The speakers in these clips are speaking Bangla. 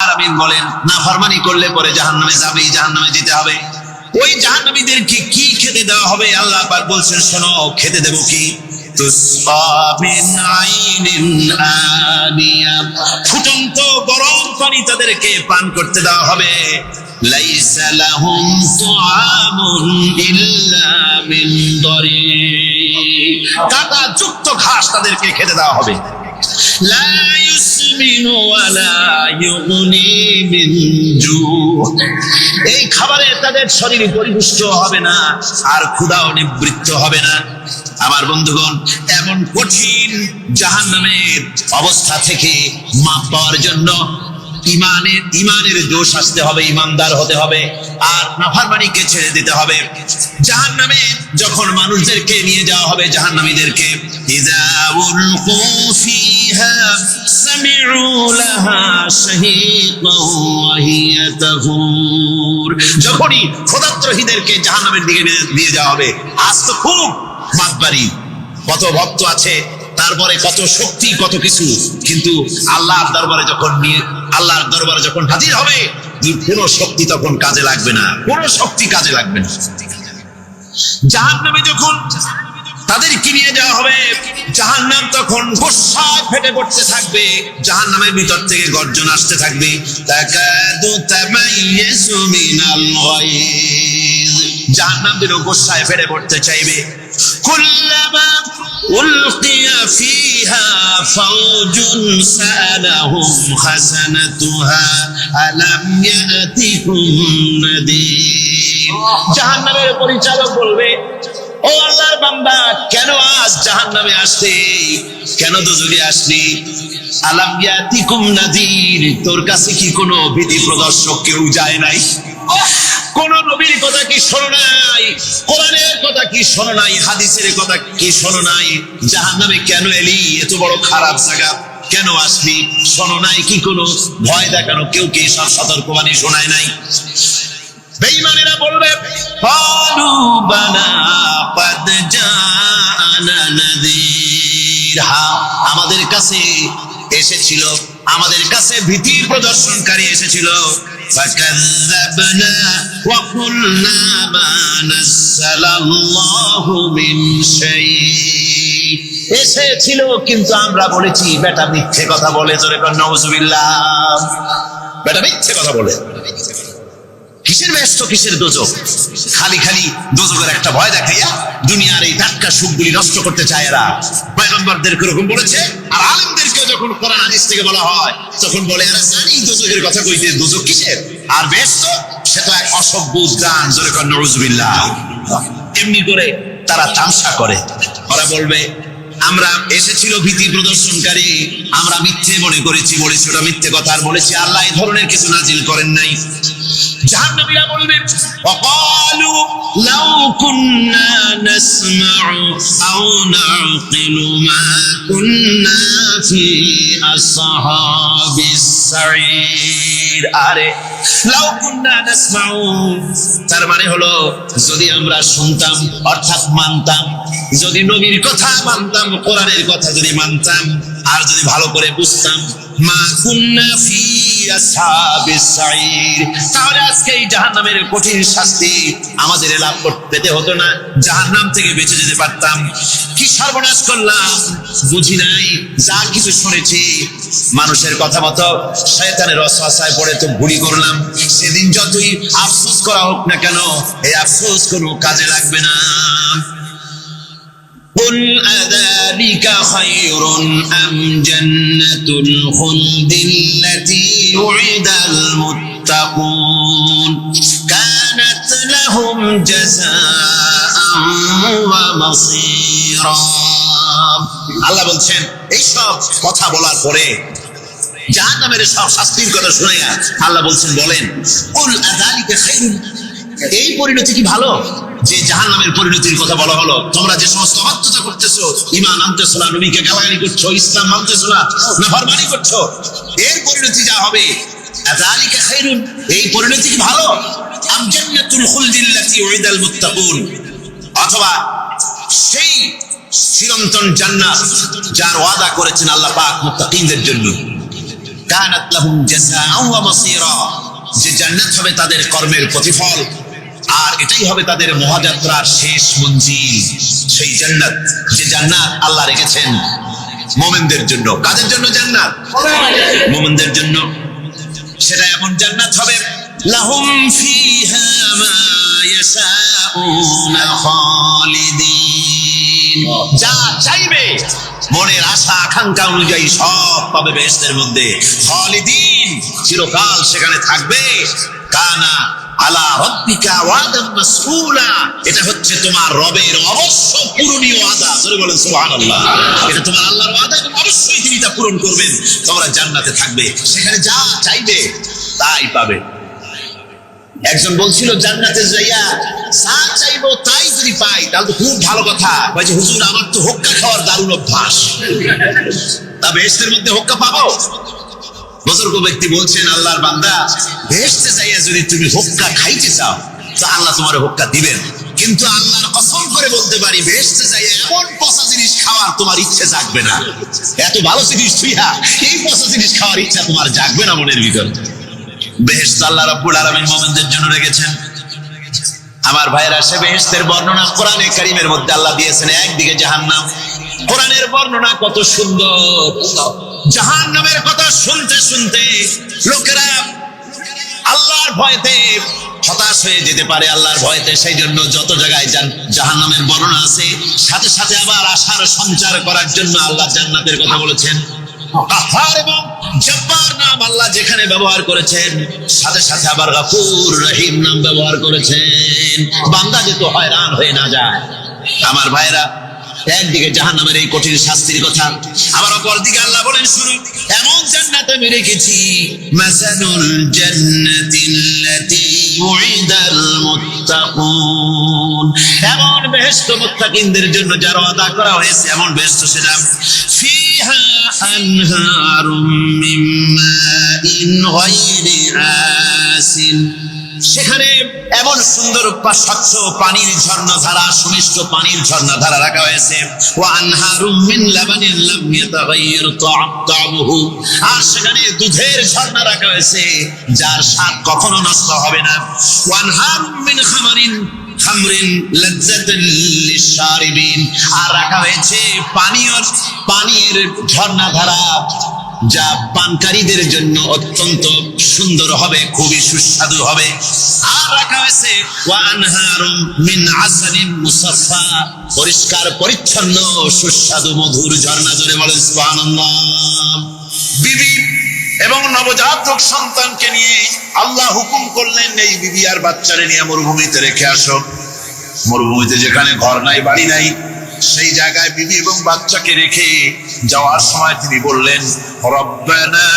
আমিন বলেন, নাফরমানি করলে পরে জাহান্নামে যাবে, জাহান্নামে যেতে হবে। ওই জাহান্নামীদেরকে কি খেতে দেওয়া হবে? আল্লাহ পাক বলছেন, শোনো, খেতে দেব কি? তুসকা মিন আইনিন আনিয়া, ফুটন্ত গরম পানি তাদেরকে পান করতে দেওয়া হবে। লাইসা লাহুম তুআমুন ইল্লা মিন দরি, কাঁটা যুক্ত ঘাস তাদেরকে খেতে দেওয়া হবে। লা ইউসমিনু ওয়ালা ইউগনি মিন জু, এই খাবারে তাদের শরীর পরিপুষ্ট হবে না, আর ক্ষুধাও নিবৃত্ত হবে না। আমার বন্ধুগণ, এমন কঠিন জাহান্নামের অবস্থা থেকে মাপ পাওয়ার জন্য ইমানের জোশ আসতে হবে, ইমানদার হতে হবে, আর নাফরমানিকে ছেড়ে দিতে হবে। জাহান্নামে যখন মানুষদেরকে নিয়ে যাওয়া হবে, জাহান্নামীদেরকে, ইযা উলকু ফিহা সামিউ লাহা শাহীকান ওয়া হিয়া তাফুর, যখনই খোদাত্রহীদেরকে জাহান্নামের দিকে নিয়ে যাওয়া হবে, আজ তো খুব মাতবাড়ি, কত ভক্ত আছে, তারপরে কত শক্তি, কত কিছু, কিন্তু আল্লাহর দরবারে যখন হাজির হবে, কোনো শক্তি তখন কাজে লাগবে না, কোনো শক্তি কাজে লাগবে না। জাহান্নামে যখন তাদেরকে নিয়ে যাওয়া হবে, জাহান্নাম তখন গোসায় ফেটে পড়তে থাকবে, জাহান্নামের ভিতর থেকে গর্জন আসতে থাকবে, তাকাদু তামাইয়াজু মিনাল গায়জ, জাহান্নাম যেন গোসায় ফেটে পড়তে চাইবে। কুল্লামা উলকিয়া ফিহা ফাওজুন সালাহুম খাসানাতুহা আলাম ইয়াতিকুম নাদির, জাহান্নামের পরিচালক বলবে, ও আল্লাহর বান্দা, কেন আজ জাহান্নামে আসছে, কেন দোজখে আসলি? আলাম ইয়াতিকুম নাদির, তোর কাছে কি কোনো ভীতি প্রদর্শক কেউ যায় নাই? কোন নবীর কথা কি শোনো নাই? কোরআনের কথা কি শোনো নাই? হাদিসের কথা কি শোনো নাই? জাহান্নামে কেন এলি? এত বড় খারাপ জায়গা কেন আসলি? শোনো নাই কি? কোনো ভয় দেখানো কেউ কি সব সতর্কবাণী শোনায় নাই? বেঈমানেরা বলবে, ক্বালু বালা ক্বাদ জাআনা নাযীর, হ্যাঁ, আমাদের কাছে এসেছিল, আমাদের কাছে ভীতি প্রদর্শনকারী এসেছিল। ফাকাযযাবনা ওয়া কুলনা মা নাযালাল্লাহু মিন শাই, এসেছিল কিন্তু আমরা বলেছি বেটা মিথ্যে কথা বলে। জোরে কর নাউযুবিল্লাহ, বেটা মিথ্যে কথা বলে। কিসের ব্যস্ত, কিসের দোজখ? খালি খালি দোজখের একটা ভয় দেখাইয়া দুনিয়ার এই টাটকা সুখগুলি নষ্ট করতে চায় এরা। পয়গম্বরদেরকে এরকম বলেছে, আর আলেমদেরকে যখন কোরআন হাদিস থেকে বলা হয়, তখন বলে, এরা জানি দোজখের কথা কইতে, দোজখ কিসের? আর ব্যস্ত, সে তো এক অসভ্য উদ্যান। জোরে কর নাউযুবিল্লাহ। এমনি করে তারা তামসা করে। ওরা বলবে, আমরা এসেছিল ভীতি প্রদর্শনকারী, আমরা মিথ্যে মনে করেছি, বলেছি ওটা মিথ্যে কথা, আর বলেছি আল্লাহ এই ধরনের কিছু নাজিল করেন নাই। জাহান্নামীরা বলবেন, ওয়াকালু লাউ কুন্না নাসমাউ আও নাকিলু মা কুন্না ফি আসহাবিস সাঈর, আরে লাউ কুন্না নাসমাউ, তার মানে হলো যদি আমরা শুনতাম, অর্থাৎ মানতাম, যদি নবীর কথা মানতাম, কোরআনের কথা যদি মানতাম, আর যদি ভালো করে বুঝতাম, মা কুন্না ফি আসহাবিস সাঈর, তাহলে আজকে এই জাহান্নামের কঠিন শাস্তি আমাদের লাভ পেতে হতো না, জাহান্নাম থেকে বেঁচে যেতে পারতাম। কি সর্বনাশ করলাম, বুঝি নাই, যা কিছু শুনেছি মানুষের কথা মতো শয়তানের ওয়াসওয়াসায় পড়ে তো ভুলই করলাম। সেদিন যতই আফসোস করা হোক না কেন, এই আফসোস কোনো কাজে লাগবে না। قل أذلك خير أم جنة الخلد التي وعد المتقون كانت لهم جزاء ومصيرا, আল্লাহ বলছেন, এইসব কথা বলার পরে, জাহান্নামের সব শাস্তির কথা শুনাইয়া আল্লাহ বলছেন, বলেন, কুল আযালিকা খায়রুন, এই পরিণতি কি ভালো যে জাহান্নামের পরিণতির কথা বলা হলো? তোমরা যে সমস্ত অবাধ্যতা করতেছো, ঈমান আনতেছো না, নবীকে গালাগালি করছো, ইসলাম মানতেছো না, নাফরমানি করছো, এর পরিণতি যা হবে, আযালিকা খায়রুন, এই পরিণতি কি ভালো? আম জান্নাতুল খুলদিল্লাতী উইদাল মুত্তাকুন, অথবা সেই চিরন্তন জান্নাত যার ওয়াদা করেছেন আল্লাহ পাক মুত্তাকিনদের জন্য। কানাত লাহুম জাযাআন ওয়া মাসীরা, যে জান্নাত হবে তাদের কর্মের প্রতিফল, আর এটাই হবে তাদের মহাযাত্রার শেষ মঞ্জিল। সেই জান্নাত, যে জান্নাত আল্লাহ রেখেছেন মুমিনদের জন্য। কাদের জন্য জান্নাত? মুমিনদের জন্য। সেটা এমন জান্নাত হবে, লাহুম ফিহা মা ইয়াশাউনা খালিদিন, যা চাইবে মনের আশা আকাঙ্ক্ষা অনুযায়ী সব পাবে বেহেশতের মধ্যে। খালিদিন, চিরকাল সেখানে থাকবে। কানা আলা রাব্বিকা ওয়াদান মাসউলা, এটা হচ্ছে তোমার রবের অবশ্য পূরণীয় ওয়াদা। জোরে বলেন সুবহানাল্লাহ। এটা তোমার আল্লাহর ওয়াদা, অবশ্যই তিনি তা পূরণ করবেন। তোমরা জান্নাতে থাকবে, সেখানে যা চাইবে তাই পাবে। একজন বলছিল জান্নাতে যাইয়া যা চাইবো তাই যদি পাই তাহলে তো খুব ভালো কথা। বলছে হুজুর আমার তো হোক্কা খাওয়ার দারুণ অভ্যাস, তা বেহেশতের মধ্যে হোক্কা পাবো? বুজুর্গ ব্যক্তি বলছেন, আল্লাহর বান্দা, বেহেশতে যাইয়া যদি তুমি হোক্কা খাইতে চাও তা আল্লাহ তোমার হোক্কা দিবেন, কিন্তু আল্লাহর কসম করে বলতে পারি বেহেশতে যাইয়া এমন পচা জিনিস খাওয়ার তোমার ইচ্ছে জাগবে না। এত ভালো জিনিস ছুঁইয়া এই পচা জিনিস খাওয়ার ইচ্ছা তোমার জাগবে না মনের ভিতর। বেহেশত আল্লাহ রাব্বুল আলামিন মুমিনদের জন্য রেখেছেন। আমার ভাইরা, সে বেহেশতের বর্ণনা কোরআনে কারীমের মধ্যে আল্লাহ দিয়েছেন। একদিকে জাহান্নাম, কোরআনের বর্ণনা কত সুন্দর। জাহান্নামের কথা শুনতে শুনতে লোকেরা আল্লাহর ভয়তে হতাশ হয়ে যেতে পারে, আল্লাহর ভয়তে। সেই জন্য যত জায়গায় জাহান্নামের বর্ণনা আছে, সাথে সাথে আবার আশার সঞ্চার করার জন্য আল্লাহ জান্নাতের কথা বলেছেন। কাহ্হার এবং জব্বার নাম আল্লাহ যেখানে ব্যবহার করেছেন, সাথে সাথে আবার গফুর রহিম নাম ব্যবহার করেছেন, বান্দা যেন হয়রান হয়ে না যায়। আমার ভাইরা, একদিকে জাহান্নামের এই কঠিন শাস্তির কথা, আবার অপরদিকে আল্লাহ বলেন, শুনো, এমন জান্নাত আমি রেখেছি, মাসালুল জান্নাতিল্লাতী উইদাল মুত্তাকুন, এমন বেহেশত মুত্তাকিনদের জন্য যার ওয়াদা করা হয়েছে, এমন বেহেশত সেটা, ফিহা আনহারুম মিন মাইন গায়রি আসিন, সেখানে এমন সুন্দর স্বচ্ছ পানির ঝর্ণাধারা, সুমিষ্ট পানির ঝর্ণাধারা রাখা হয়েছে। ওয়া আনহারুম মিন লাবানিন লাম ইয়াতাগায়্যার তা'আমুহু, আর সেখানে দুধের ঝর্ণা রাখা হয়েছে যার স্বাদ কখনো নষ্ট হবে না। ওয়া আনহারুম মিন খামরিন লাজ্জাতান লিশ-শারিবিন, আর রাখা হয়েছে পানির ঝর্ণাধারা যা পানকারীদের জন্য অত্যন্ত সুন্দর হবে, খুবই সুস্বাদু হবে। আর রাখা হয়েছে ওয়া আনহারুম মিন আসালিন মুসাফফা, পরিষ্কার পরিচ্ছন্ন সুস্বাদু মধুর ঝর্ণা। জোরে বলেন সুবহানাল্লাহ। বিবি এবং নবজাতক সন্তানকে নিয়ে আল্লাহ হুকুম করলেন, এই বিবি আর বাচ্চারে নিয়ে মরুভূমিতে রেখে আসো। মরুভূমিতে যেখানে ঘর নাই, বাড়ি নাই, সেই জায়গায় বিবি এবং বাচ্চাকে রেখে যাওয়ার সময় তিনি বললেন, রব্বানা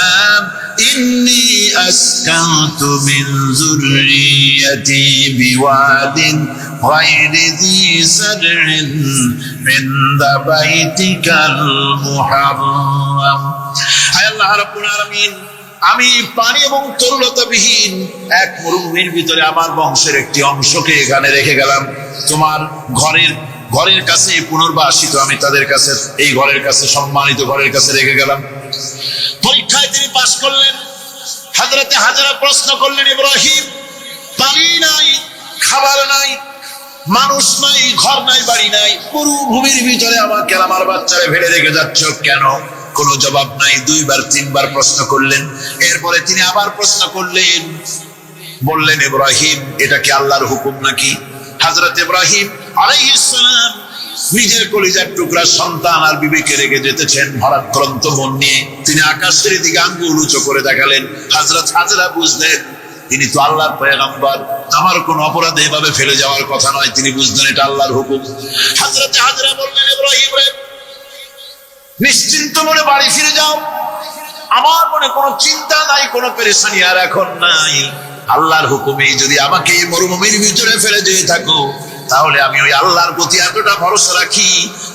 ইন্নী আসকানতু মিন যুররিয়াতি বিওয়াদিন গায়রি যী সারইন ইনদা বাইতিকাল মুহাররাম। হে আল্লাহ রাব্বুল আলামিন, আমি পানি এবং তরলতাবিহীন এক মরুভূমির ভিতরে আমার বংশের একটি অংশকে এখানে রেখে গেলাম। তোমার ঘরের কাছে পুনর্বাসিত আমি তাদের কাছে, এই ঘরের কাছে, সম্মানিত ঘরের কাছে রেখে গেলাম। পরীক্ষায় তিনি পাশ করলেন। হযরতে হাজরা প্রশ্ন করলেন, ইব্রাহিম, পানি নাই, খাবার নাই, মানুষ নাই, ঘর নাই, বাড়ি নাই, মরুভূমির ভিতরে আমাকে আমার বাচ্চারে ফেলে রেখে যাচ্ছ কেন? কোনো জবাব নাই। 2 বার 3 বার প্রশ্ন করলেন। এরপরে তিনি আবার প্রশ্ন করলেন, বললেন, ইব্রাহিম, এটা কি আল্লাহর হুকুম নাকি? হযরত ইব্রাহিম আলাইহিস সালাম নিজের কলিজার টুকরা সন্তান আর বিবিকে রেখে যেতেছেন ভারাক্রান্ত মন নিয়ে। তিনি আকাশের দিকে আঙ্গুল উঁচু করে দেখালেন। হযরত হাজরা বুঝলেন তিনি তো আল্লাহর পয়গম্বর, আমার কোন অপরাধে এভাবে ফেলে যাওয়ার কথা নয়। তিনি বুঝলেন এটা আল্লাহর হুকুম। হযরত হাজরা বললেন, ইব্রাহিম রে, নিশ্চিন্ত মনে বাড়ি ফিরে যাও, আমার মনে কোনো চিন্তা নাই, কোনো পেরেশানি আর এখন নাই। আল্লাহর হুকুমে যদি আমাকে এই মরুভূমির ভিতরে ফেলে দিয়ে থাকো, তাহলে আমি ওই আল্লাহর প্রতি এতটা ভরসা রাখি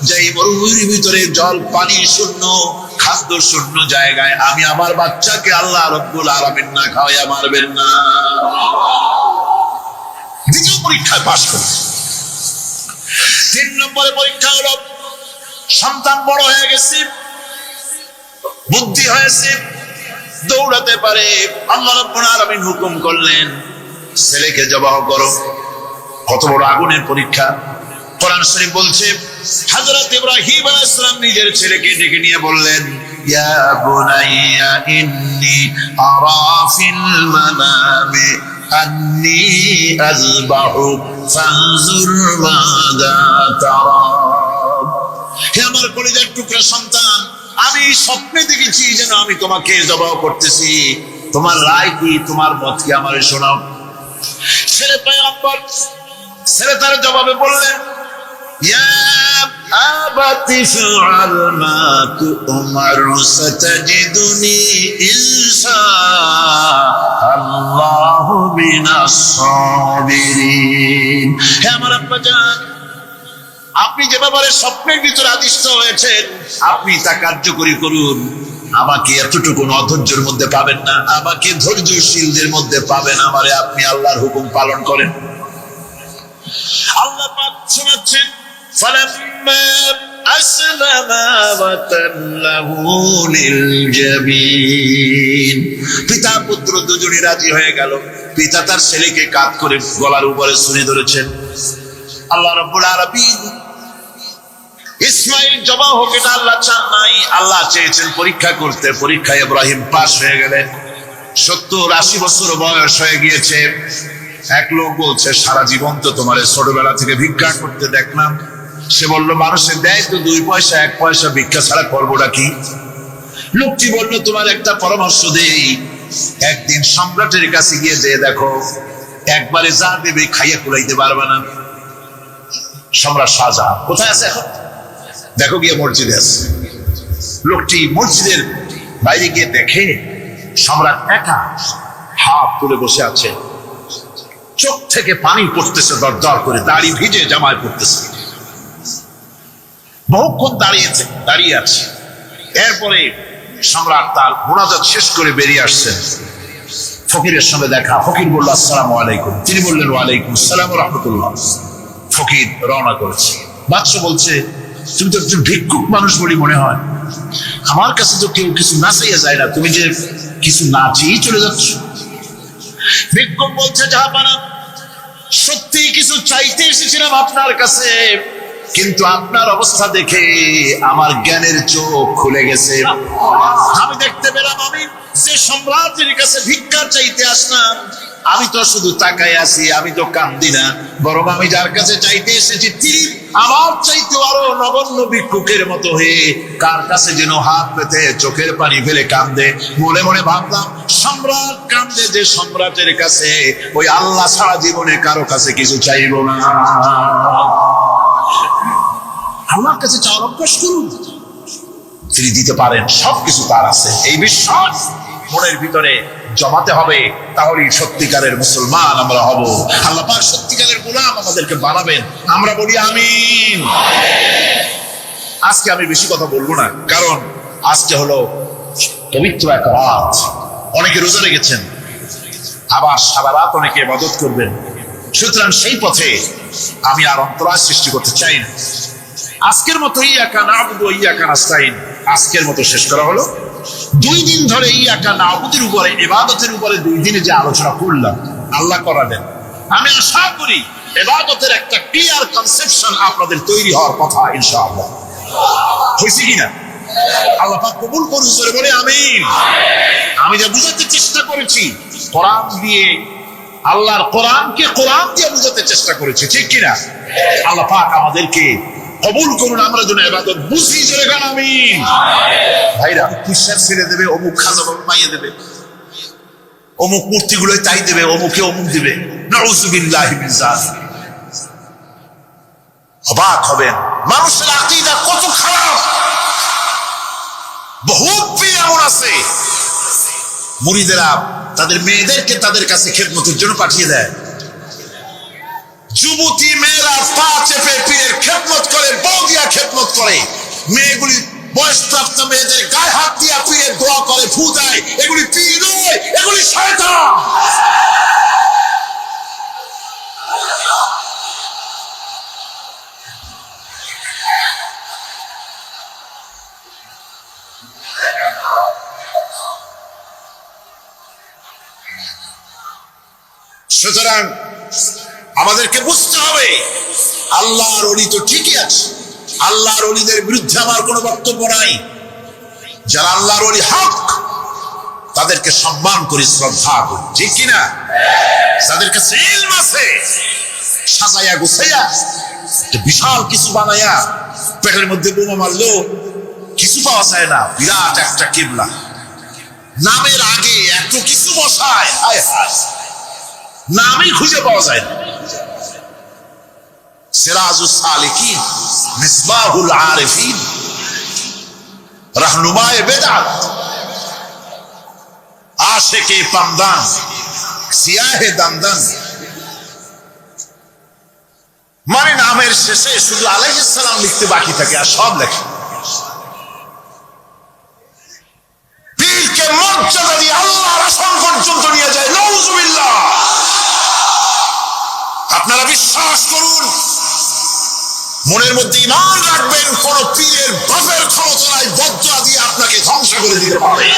যে এই মরুভূমির ভিতরে জল পানি শূন্য, খাদ্য শূন্য জায়গায় আমি আমার বাচ্চাকে আল্লাহ রাব্বুল আলামিন না খাওয়াইয়া মারবেন না। দ্বিতীয় পরীক্ষায় পাশ করে 3 নম্বরে পরীক্ষা হলো, সন্তান বড় হয়ে গেছে, বুদ্ধি হয়েছে, দৌড়াতে পারে। আল্লাহ রাব্বুল আলামিন হুকুম করলেন ছেলেকে জবাহ করো। কত বড় আগুনের পরীক্ষা! কোরআন শরীফ বলছে হযরত ইব্রাহিম আলাইহিস সালাম নিজের ছেলেকে ডেকে নিয়ে বললেন, ইয়া বুনাইয়া ইন্নী আরা ফিল মানামি আন্নী আযবাহু ফানজুর মাযা তারা। হে আমার কলিজার টুকরা সন্তান, আমি স্বপ্নে দেখেছি যেন আমি তোমাকে জবাহ করতেছি, তোমার রায় কি, তোমার মত কি আমারে শোনাও। ছেলে পয়গম্বর, ছেলে তার জবাবে বললেন, ইয়া আবাতি ফাআল মা তু'মার সাতাজিদুনি ইনশাআল্লাহু মিনাস সাবিরিন। হে আমার আব্বা জান, আপনি যে ব্যাপারে স্বপ্নের ভিতরে আদিষ্ট হয়েছেন আপনি তা কার্যকরী করুন। আমাকে এতটুকু অধৈর্যের মধ্যে পাবেন না, আমাকে ধৈর্যশীলদের মধ্যে পাবেন। আমারে আপনি আল্লাহর হুকুম পালন করেন। আল্লাহ পাক শোনাচ্ছেন, ফালাম্মা আসলামা ওয়া তাল্লাহু লিল জাবিন। পিতা পুত্র দুজনই রাজি হয়ে গেল। পিতা তার ছেলেকে কাঁধ করে গলার উপরে ছুরি ধরেছেন। আল্লাহ রাব্বুল আলামিন ইসমাইল জবাহ হোক এটা আল্লাহ চান নাই, আল্লাহ চেয়েছেন পরীক্ষা করতে। পরীক্ষায় ইব্রাহিম পাস হয়ে গেলেন। 70-80 বছর বয়স হয়ে গিয়েছে। এক লোক বলছে, সারা জীবন তো তোমার ছোটবেলা থেকে ভিক্ষা করতে দেখলাম। সে বলল, মানুষের দেয় তো 2 পয়সা 1 পয়সা, ভিক্ষা ছাড়া করবোটা কি? লোকটি বলল, তোমার একটা পরামর্শ দেই, একদিন সম্রাটের কাছে গিয়ে যে দেখো, একবারে যা দেবে খাইয়া কুলাইতে পারবে না। সম্রাট শাহজাহান কোথায় আছে এখন? দেখো গিয়ে মসজিদে আছে। লোকটি মসজিদের বাইরে গিয়ে দেখে সম্রাট একা হাত তুলে বসে আছে, চোখ থেকে পানি পড়তেছে দরদর করে, দাড়ি ভিজে জামায় পড়তেছে। বহুক্ষণ দাঁড়িয়ে আছে। এরপরে সম্রাট তার মুনাজাত শেষ করে বেরিয়ে আসছেন। ফকিরের সঙ্গে দেখা। ফকির বলল, আসসালামু আলাইকুম। তিনি বললেন, ওয়ালাইকুম আসসালাম ওয়া রাহমাতুল্লাহ। ফকির রওনা করেছে। বাদশা বলছে, তুমি তো একজন ভিক্ষুক মানুষ বলি মনে হয়, আমার কাছে তো কেউ কিছু না চাইয়া যায় না, তুমি যে কিছু না চেয়েই চলে যাচ্ছ। ভিক্ষুক বলছে, জাহাপানা, সত্যি কিছু চাইতে এসেছিলাম আপনার কাছে, কিন্তু আপনার অবস্থা দেখে আমার জ্ঞানের চোখ খুলে গেছে। আমি দেখতে পেলাম আমি যে সম্রাটের কাছে ভিক্ষা চাইতে আসলাম, আমি তো শুধু তাকায় আছি, আমি তো কান্দি না, বরং আমি যার কাছে চাইতে এসেছি তিনি আমার চাইতে আরো নগণ্য ভিক্ষুকের মতো হয়ে কার কাছে যেন হাত পেতে চোখের পানি ফেলে কান্দে। মনে মনে ভাবলাম, সম্রাট কান্দে যে সম্রাটের কাছে, ওই আল্লাহ সারা জীবনে কারো কাছে কিছু চাইব না। আল্লাহর কাছে চাওয়ার অভ্যাস করুন, তিনি দিতে পারেন, সবকিছু তার আছে। এই বিশ্বাস মনের ভিতরে জমাতে হবে, তাহলেই সত্যিকারের মুসলমান আমরা হব। আল্লাহ পাক সত্যিকারের গোলাম আমাদেরকে বানাবেন। আমরা বলি আমিন। আজকে আমি বেশি কথা বলবো না, কারণ আজকে হলো পবিত্র এক রাত। অনেকে রোজা রেখেছেন, আবার সারা রাত অনেকে ইবাদত করবেন। সুতরাং সেই পথে আমি আর অন্তরায় সৃষ্টি করতে চাই না। আজকের মতো ইয়াকা নাবুদু ওয়া ইয়াকা নাস্তাইন আজকের মতো শেষ করা হলো। 2 দিন ধরে ইয়াকা নাবুদের উপরে, ইবাদতের উপরে 2 দিনে যে আলোচনা করলাম, আল্লাহ করালেন। আমি আশা করি ইবাদতের একটা ক্লিয়ার কনসেপশন আপনাদের তৈরি হওয়ার কথা ইনশাআল্লাহ। হয়েছে কিনা? আল্লাহ পাক কবুল করুন, জোরে বলে আমিন। আমি যা বুঝাতে চেষ্টা করেছি কোরআন দিয়ে, আল্লাহর কোরআনকে কোরআন দিয়ে বুঝাতে চেষ্টা করেছি, ঠিক কিনা? আল্লাহ পাক আমাদেরকে কবুল করুন, আমরা যেন ইবাদত বুঝি, জোরে গান আমিন। ভাইরা, কুশার ছেড়ে দেবে, অমুক খাজা বাবা মাইয়ে দেবে, অমুক মূর্তিগুলোই তাই দেবে, অমুকে অমুক দিবে, নাউযুবিল্লাহি মিন যালিক। অবাক হবেন মানুষের আকীদা কত খারাপ। বহুত পীর এমন আছে, মুরিদেরা তাদের মেয়েদেরকে তাদের কাছে খেদমতের জন্য পাঠিয়ে দেয়। যুবতী মেয়েরা পা চেপে পীরের খেদমত করে, বউ দিয়া খেদমত করে। মেয়েগুলি বয়সপ্রাপ্ত মেয়েদের গায়ে হাত দিয়া পীরের দোয়া করে, ফু দেয়। এগুলি পীর নয়, এগুলি শয়তান। সুতরাং আমাদেরকে বুঝতে হবে আল্লাহর ওলি তো ঠিকই আছে, আল্লাহর ওলিদের বিরুদ্ধে আমার কোনো বক্তব্য নাই। যারা আল্লাহর ওলি হক তাদেরকে সম্মান করি, শ্রদ্ধা করি, ঠিক কিনা? তাদের কাছে ইলম আছে, সাজাইয়া গুছাইয়া বিশাল কিছু বানাইয়া পেটের মধ্যে বোমা মারলো কিছু পাওয়া যায় না, বিরাট একটা কিবলা নামের আগে এত কিছু বসায়, হায় হায়, নামই খুঁজে পাওয়া যায় না। সিরাজুস সালিকিন, মিসবাহুল আরিফিন, রাহনুমায়ে বেদাত, আশিকে পামদান, সিয়াহে দামদান, মানে নামের শেষে শুধু আলাইহিস সালাম লিখতে বাকি থাকে আর সব লেখে। পীরকে মর্যাদা দিয়ে আল্লাহর আসন পর্যন্ত নিয়ে যায়, নাউযুবিল্লাহ। আপনারা বিশ্বাস করুন, মনের মধ্যে ঈমান রাখবেন, কোন পীরের বাপের ক্ষমতা নাই বদদুয়া দিয়ে আপনাকে ধ্বংস করে দিতে পারে।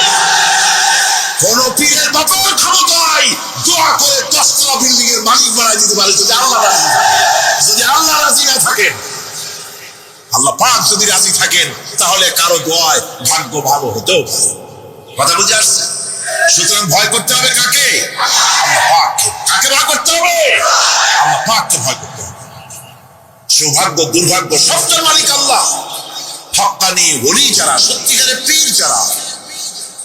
কোন পীরের বাপের ক্ষমতা নাই দোয়া করে 10 তলা বিল্ডিং এর মালিক বানাই দিতে পারে, যদি আল্লাহ রাজি, যদি আল্লাহ রাজি না থাকেন। আল্লাহ পাক যদি রাজি থাকেন তাহলে কারো দোয়ায় ভাগ্য ভালো হতেও পারে। কথা বুঝে আসছে? সুতরাং ভয় করতে হবে কাকে? আল্লাহ পাককে। কাকে ভয় করতে হবে? আল্লাহ পাককে ভয় করতে হবে। সৌভাগ্য দুর্ভাগ্য সবটার মালিক আল্লাহ। হক্কানি ওলি যারা, সত্যিকারের পীর যারা,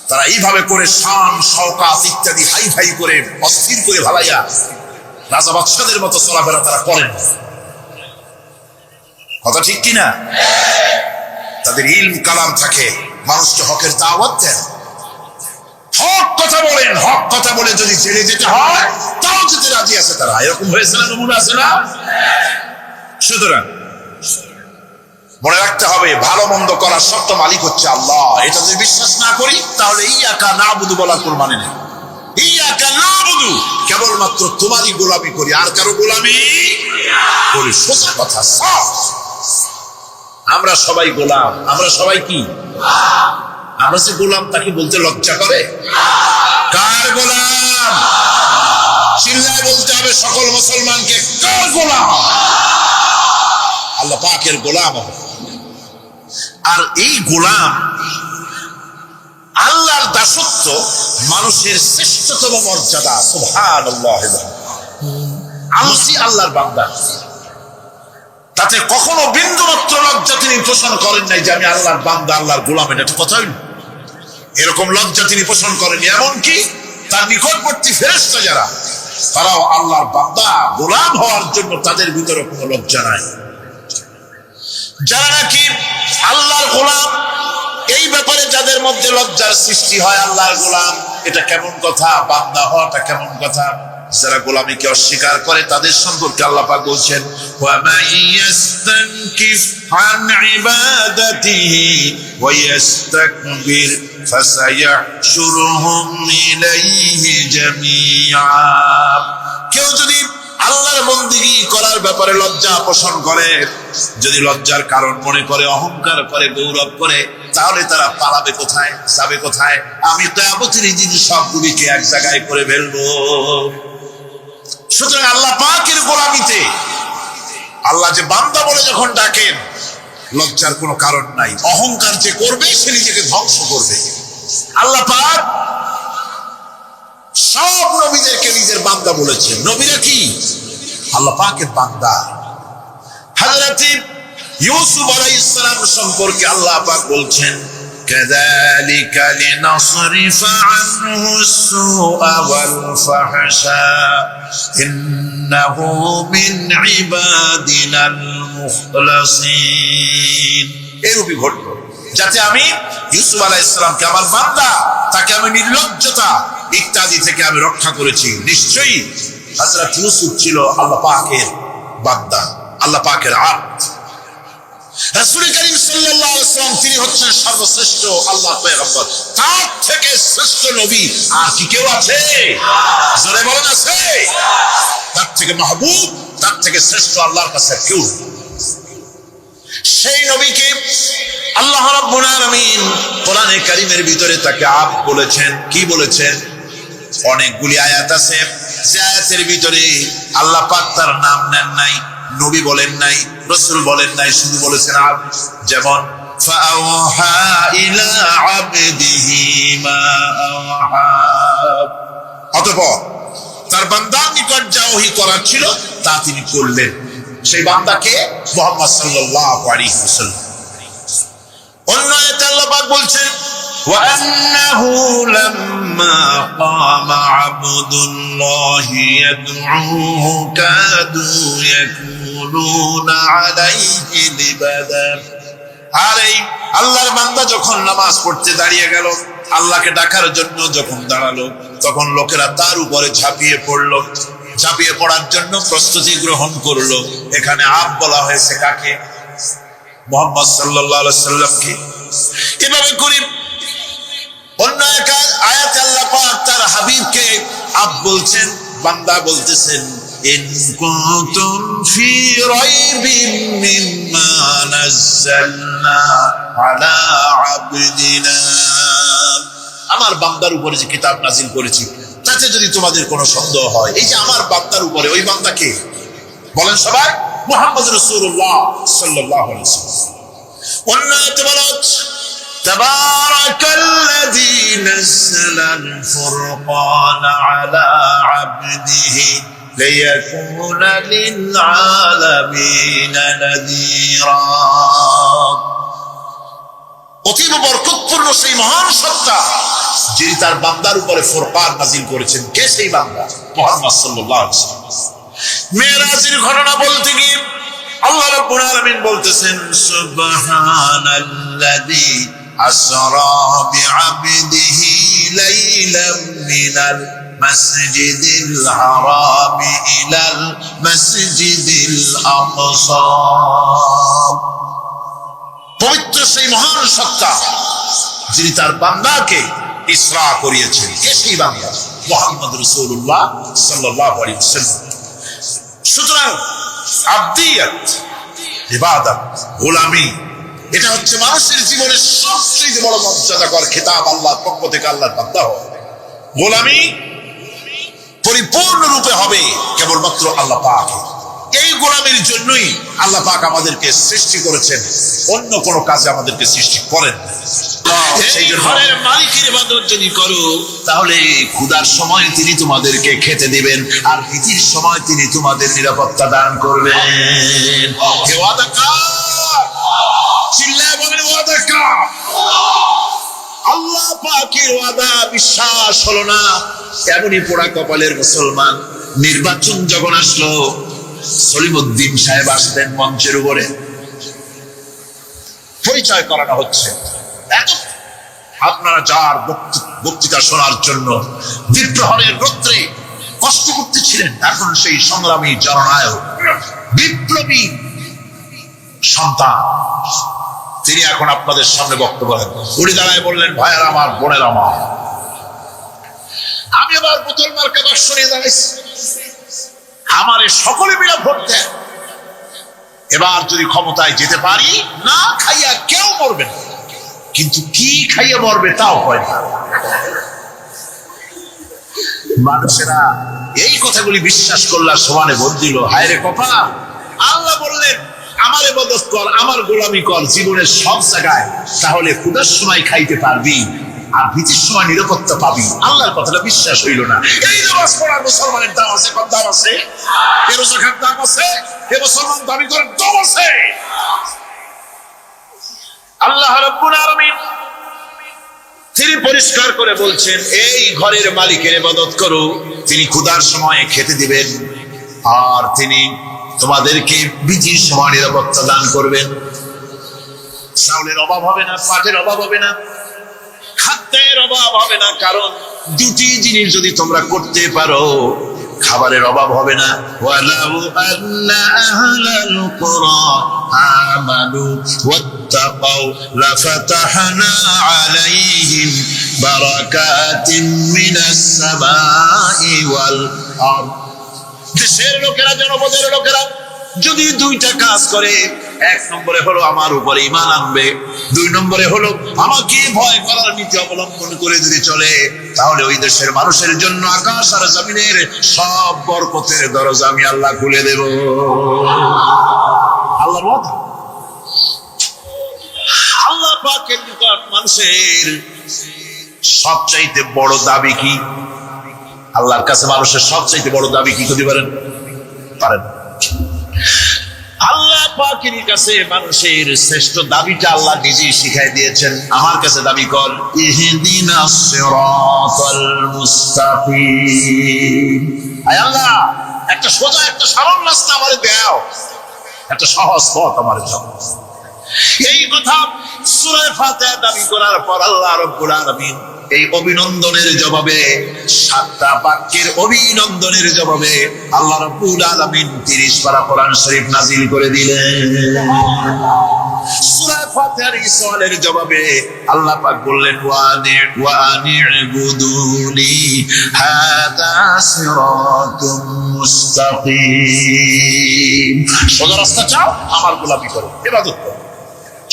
তারা এইভাবে করে শান শওকাত ইত্যাদি হাই ফাই করে অস্থির করে ভালাইয়া রাজা বাদশাদের মতো চলাফেরা তারা করেন। কথা ঠিক কিনা? তাদের ইলম কালাম থাকে, মানুষকে হকের দাওয়াত দেন, হক কথা বলেন, হক কথা বলে যদি জেলে যেতে হয় তাও যেতে রাজি আছে তারা। এরকম হয়েছে না, নমুনা আছে না? সুতরাং মনে রাখতে হবে ভালো মন্দ করার সত্য মালিক হচ্ছে আল্লাহ। এটা যদি বিশ্বাস না করি তাহলে ইয়াকা নাবুদু বলার কোন মানে নেই। ইয়াকা নাবুদু, কেবলমাত্র তোমারই গোলামি করি, আর কারো গোলামি করি। সোজা কথা, সব। আমরা সবাই গোলাম। আমরা সবাই কি? আমরা যে গোলাম তাকে বলতে লজ্জা করে? কার গোলাম? চিল্লায় বলতে হবে সকল মুসলমানকে, কার গোলাম? আল্লাহ পাকের গোলাম। আর এই গোলাম আল্লাহর দাসত্ব মানুষের শ্রেষ্ঠতম মর্যাদা। সুবহানাল্লাহ। আল্লাহর বান্দা, তাতে কখনো বিন্দুমাত্র লজ্জা তিনি পোষণ করেন নাই যে আমি আল্লাহর বান্দা, আল্লাহর গোলাম। এটা তো কথাই না, এরকম লজ্জা তিনি পোষণ করেননি। এমনকি তার নিকটবর্তী ফেরেশতা যারা, তারাও আল্লাহর বান্দা গোলাম হওয়ার জন্য তাদের ভিতরে কোনো লজ্জা নাই। যারা নাকি আল্লাহর গোলাম, এই ব্যাপারে যাদের মধ্যে লজ্জার সৃষ্টি হয়, আল্লাহর গোলাম এটা কেমন কথা, বান্দা হওয়াটা কেমন কথা। যারা গোলামীকে অস্বীকার করে তাদের সম্পর্কে আল্লাহ পাক বলছেন, ওয়া মাইয়াস্তানকিফ আন ইবাদাতিহি ওয়া ইস্তাকবির ফাসায়াহশুরুহুম ইলাইহি জামিআ। কেউ যদি আল্লাহর বন্দেগী করার ব্যাপারে লজ্জা পোষণ করে, যদি লজ্জার কারণ মনে করে, অহংকার করে, গৌরব করে, তাহলে তারা পালাবে কোথায়, যাবে কোথায়? আমি কিয়ামতের দিন সবগুলিকে এক জায়গায় করে ফেলবো। সুতরাং আল্লাহ পাকের গোলামিতে আল্লাহ যে বান্দা বলে যখন ডাকেন, লজ্জার কোনো কারণ নাই। অহংকার যে করবে সে নিজেকে ধ্বংস করবে। আল্লাহ পাক সব নবীদেরকে নিজের বান্দা বলেছেন। নবীরা কি? আল্লাহ পাকের বান্দা। হযরত ইউসুফ আলাইহিস সালাম সম্পর্কে আল্লাহ পাক বলছেন, কাযালিকা লিনাসরিফা আনহু আস-সুআ ওয়াল ফাহশা ইন্নাহু মিন ইবাদিনাল মুখলাসিন। এরূপই ঘটল যাতে আমি ইউসুফ আলাইহিস সালামকে, আমার বান্দা, তাকে আমি নির্লজ্জতা ইত্যাদি থেকে আমি রক্ষা করেছি। নিশ্চয়ই হযরত ইউসুফ ছিল আল্লাহ পাকের বান্দা, আল্লাহ পাকের আব্দ। রাসূল করিম সাল্লাল্লাহু আলাইহি ওয়াসাল্লাম তিনি হচ্ছেন সর্বশ্রেষ্ঠ আল্লাহর পয়গম্বর। তার থেকে শ্রেষ্ঠ নবী আর কি কেউ আছে? জোরে বলেন, আছে? তার থেকে মাহবুব, তার থেকে শ্রেষ্ঠ আল্লাহর কাছে কেউ। সেই নবীকে আল্লাহ রাব্বুল আলামিন কোরআনে কারীমের ভিতরে তাকে আব্দ বলেছেন। কি বলেছেন? অনেকগুলি আয়াত আছে। যে আয়াতের ভিতরে আল্লাহ পাক তার নাম নেন নাই, নবী বলেন নাই, রাসূল বলেন নাই, শুধু বলেছেন আব্দ। যেমন ফাআওহা ইলা আবদিহি মা আওহা, অতঃপর তার বান্দার নিকট যা ওহী করার ছিল তা তিনি করলেন। সেই বান্দাকে মুহাম্মদ সাল্লাল্লাহু আলাইহি ওয়াসাল্লাম। অন্য আয়াতে আল্লাহ পাক বলছেন وأنه لما قام عبد الله يدعوه كادوا يكونون عليه لبدا। আর এই আল্লাহর বান্দা যখন নামাজ পড়তে দাঁড়িয়ে গেল, আল্লাহকে ডাকার জন্য যখন দাঁড়ালো, তখন লোকেরা তার উপরে ঝাঁপিয়ে পড়লো। ঝাঁপিয়ে পড়ার জন্য প্রস্তুতি গ্রহণ করলো। এখানে আব বলা হয়েছে কাকে? মুহাম্মদ সাল্লাল্লাহু আলাইহি ওয়াসাল্লামকে। এভাবে করে অন্য এক আয়াতে আল্লাহ পাক তার হাবিবকে আব বলছেন, বান্দা বলতেছেন ইন কুনতুম ফি রাইবিন মিম্মা নাযালনা আলা আবদিনা, আমার বান্দার উপরে যে কিতাব নাযিল করেছি তাতে যদি তোমাদের কোনো সন্দেহ হয়। এই যে আমার বান্দার উপরে, ওই বান্দা কে বলেন সবাই? মুহাম্মদ রাসূলুল্লাহ সাল্লাল্লাহু আলাইহি ওয়াসাল্লাম। অন্য আয়াতে বলা হচ্ছে تبارك الذي نزل الفرقان على عبده ليكون للعالمين نذيرا। অতীব বরকতপূর্ণ সেই মহান সত্তা যিনি তার বান্দার উপরে ফুরকান নাযিল করেছেন। কে সেই বান্দা? মুহাম্মদ সাল্লাল্লাহু আলাইহি ওয়াসাল্লাম। মেরাজের ঘটনা বলতে গিয়ে আল্লাহ রাব্বুল আলামিন বলতেছেন সুবহানাল্লাযী আসরা বিআবদিহি লাইলাম মিনাল মাসজিদিল হারাম ইলাল মাসজিদিল আকসা। পবিত্র সেই মহান সত্তা যিনি তার বান্দাকে ইসরা করিয়েছেন। কে সেই বান্দা? মুহাম্মদ রাসূলুল্লাহ সাল্লাল্লাহু আলাইহি ওয়াসাল্লাম। সুতরাং আবদিয়াত, ইবাদত, গোলামি, এটা হচ্ছে মানুষের জীবনের সবচেয়ে বড় মর্যাদাকর খেতাব। আল্লাহর পক্ষ থেকে আল্লাহর বান্দা হয়। গোলামি পরিপূর্ণ রূপে হবে কেবলমাত্র আল্লাহ পাক। এই গোলামির জন্যই আল্লাহ পাক আমাদেরকে সৃষ্টি করেছেন, অন্য কোনো কাজে আমাদেরকে সৃষ্টি করেন। সেই ঘরের মালিকের ইবাদত যদি করো তাহলে ক্ষুধার সময় তিনি তোমাদেরকে খেতে দিবেন, আর ভীতির সময় তিনি তোমাদের নিরাপত্তা দান করবেন। ওয়াদা কার? চিল্লায় বলেন ওয়াদা কার? আল্লাহ পাকের ওয়াদা বিশ্বাস হলো না, এমনই পোড়া কপালের মুসলমান। নির্বাচন যখন আসলো, সলিমউদ্দিন সাহেব আসলেন মঞ্চের উপরে, পরিচয় করানো হচ্ছে। আপনারা যার বক্তৃতা শোনার জন্য বিপ্রহরের রৌদ্রে কষ্ট করতেছিলেন, এখন সেই সংগ্রামী জননায়ক বিপ্লবী সন্তান, তিনি এখন আপনাদের সামনে বক্তব্য রাখেন। উনি দাঁড়ায় বললেন, ভাইয়ের আমার, বোনের আমার, আমি আবার বোতল মার্কা বাক্স নিয়ে দাঁড়াইছি, আমারে সকলে মিলে ভোট দেন। এবার যদি ক্ষমতায় যেতে পারি, না খাইয়া কেউ মরবে না, কিন্তু কি খাইয়া মরবে তাও হয় না। মানুষেরা এই কথাগুলি বিশ্বাস করলার সমানে ভোট দিল। হায় রে কপাল! আল্লাহ বললেন, আমার ইবাদত কর, আমার গোলামি কর জীবনের সব জায়গায়, তাহলে ক্ষুধার সময় খাইতে পারবি আর ভীতির সময় নিরাপত্তা পাবি। আল্লাহর কথাটা বিশ্বাস হইল না। এই নামাজ পড়ার মুসলমানের দাম আছে, কত দাম আছে? এ রোজা খাওয়ার দাম আছে, এ মুসলমান দাবি করার দাম আছে। আল্লাহ রাব্বুল আলামিন তিনি পরিষ্কার করে বলছেন, এই ঘরের মালিকের ইবাদত করো, তিনি ক্ষুধার সময়ে খেতে দিবেন, আর তিনি তোমাদেরকে ভীতির সময় নিরাপত্তা দান করবেন। চাউলের অভাব হবে না, পাটের অভাব হবে না, খাদ্যের অভাব হবে না, কারণ দুটি জিনিস যদি তোমরা করতে পারো, খাবারের অভাব হবে না। ওয়ালাউ আন্না আহলাল কুরা আমানু ওয়াত্তাকাউ লাফাতাহনা আলাইহিম বারাকাতিন মিনাস সামাই ওয়াল আরদ। দেশের লোকেরা, জনপদের লোকেরা যদি দুইটা কাজ করে, এক নম্বরে হলো আমার উপরে ঈমান আনবে, দুই নম্বরে হলো আমাকে ভয় করার নীতি অবলম্বন করে যদি চলে, তাহলে ওই দেশের মানুষের জন্য আকাশ আর জমিনের সব বরকতের দরজা আমি আল্লাহ খুলে দেব। আল্লাহর ওয়াদা। আল্লাহ পাকের নিকট মানুষের সবচাইতে বড় দাবি কি? আল্লাহর কাছে মানুষের সবচাইতে বড় দাবি কি করতে পারেন? আল্লাহ পাকের কাছে মানুষের শ্রেষ্ঠ দাবিটা আল্লাহ নিজেই শিখাই দিয়েছেন। আমার কাছে দাবি কর, ইহদিনাস সিরাতাল মুস্তাকিম। আয় আল্লাহ, একটা সোজা একটা সরল রাস্তা আমারে দাও, একটা সহজ পথ আমারে দাও। এই কথা সূরা ফাতিহা দাবি করার পর আল্লাহ রাব্বুল আলামিন এই অভিনন্দনের জবাবে, 7টা বাক্যের অভিনন্দনের জবাবে আল্লাহ রাব্বুল আলামিন 30 পারা কোরআন শরীফ নাযিল করে দিলেন। সূরা ফাতিহার এই সওয়ালের জবাবে আল্লাহ পাক বললেন, ওয়া আনি'বুদুনি হাদা সিরাতুম মুস্তাকিম। সোজা রাস্তা চাও, আমার গোলামি করো, ইবাদত করো।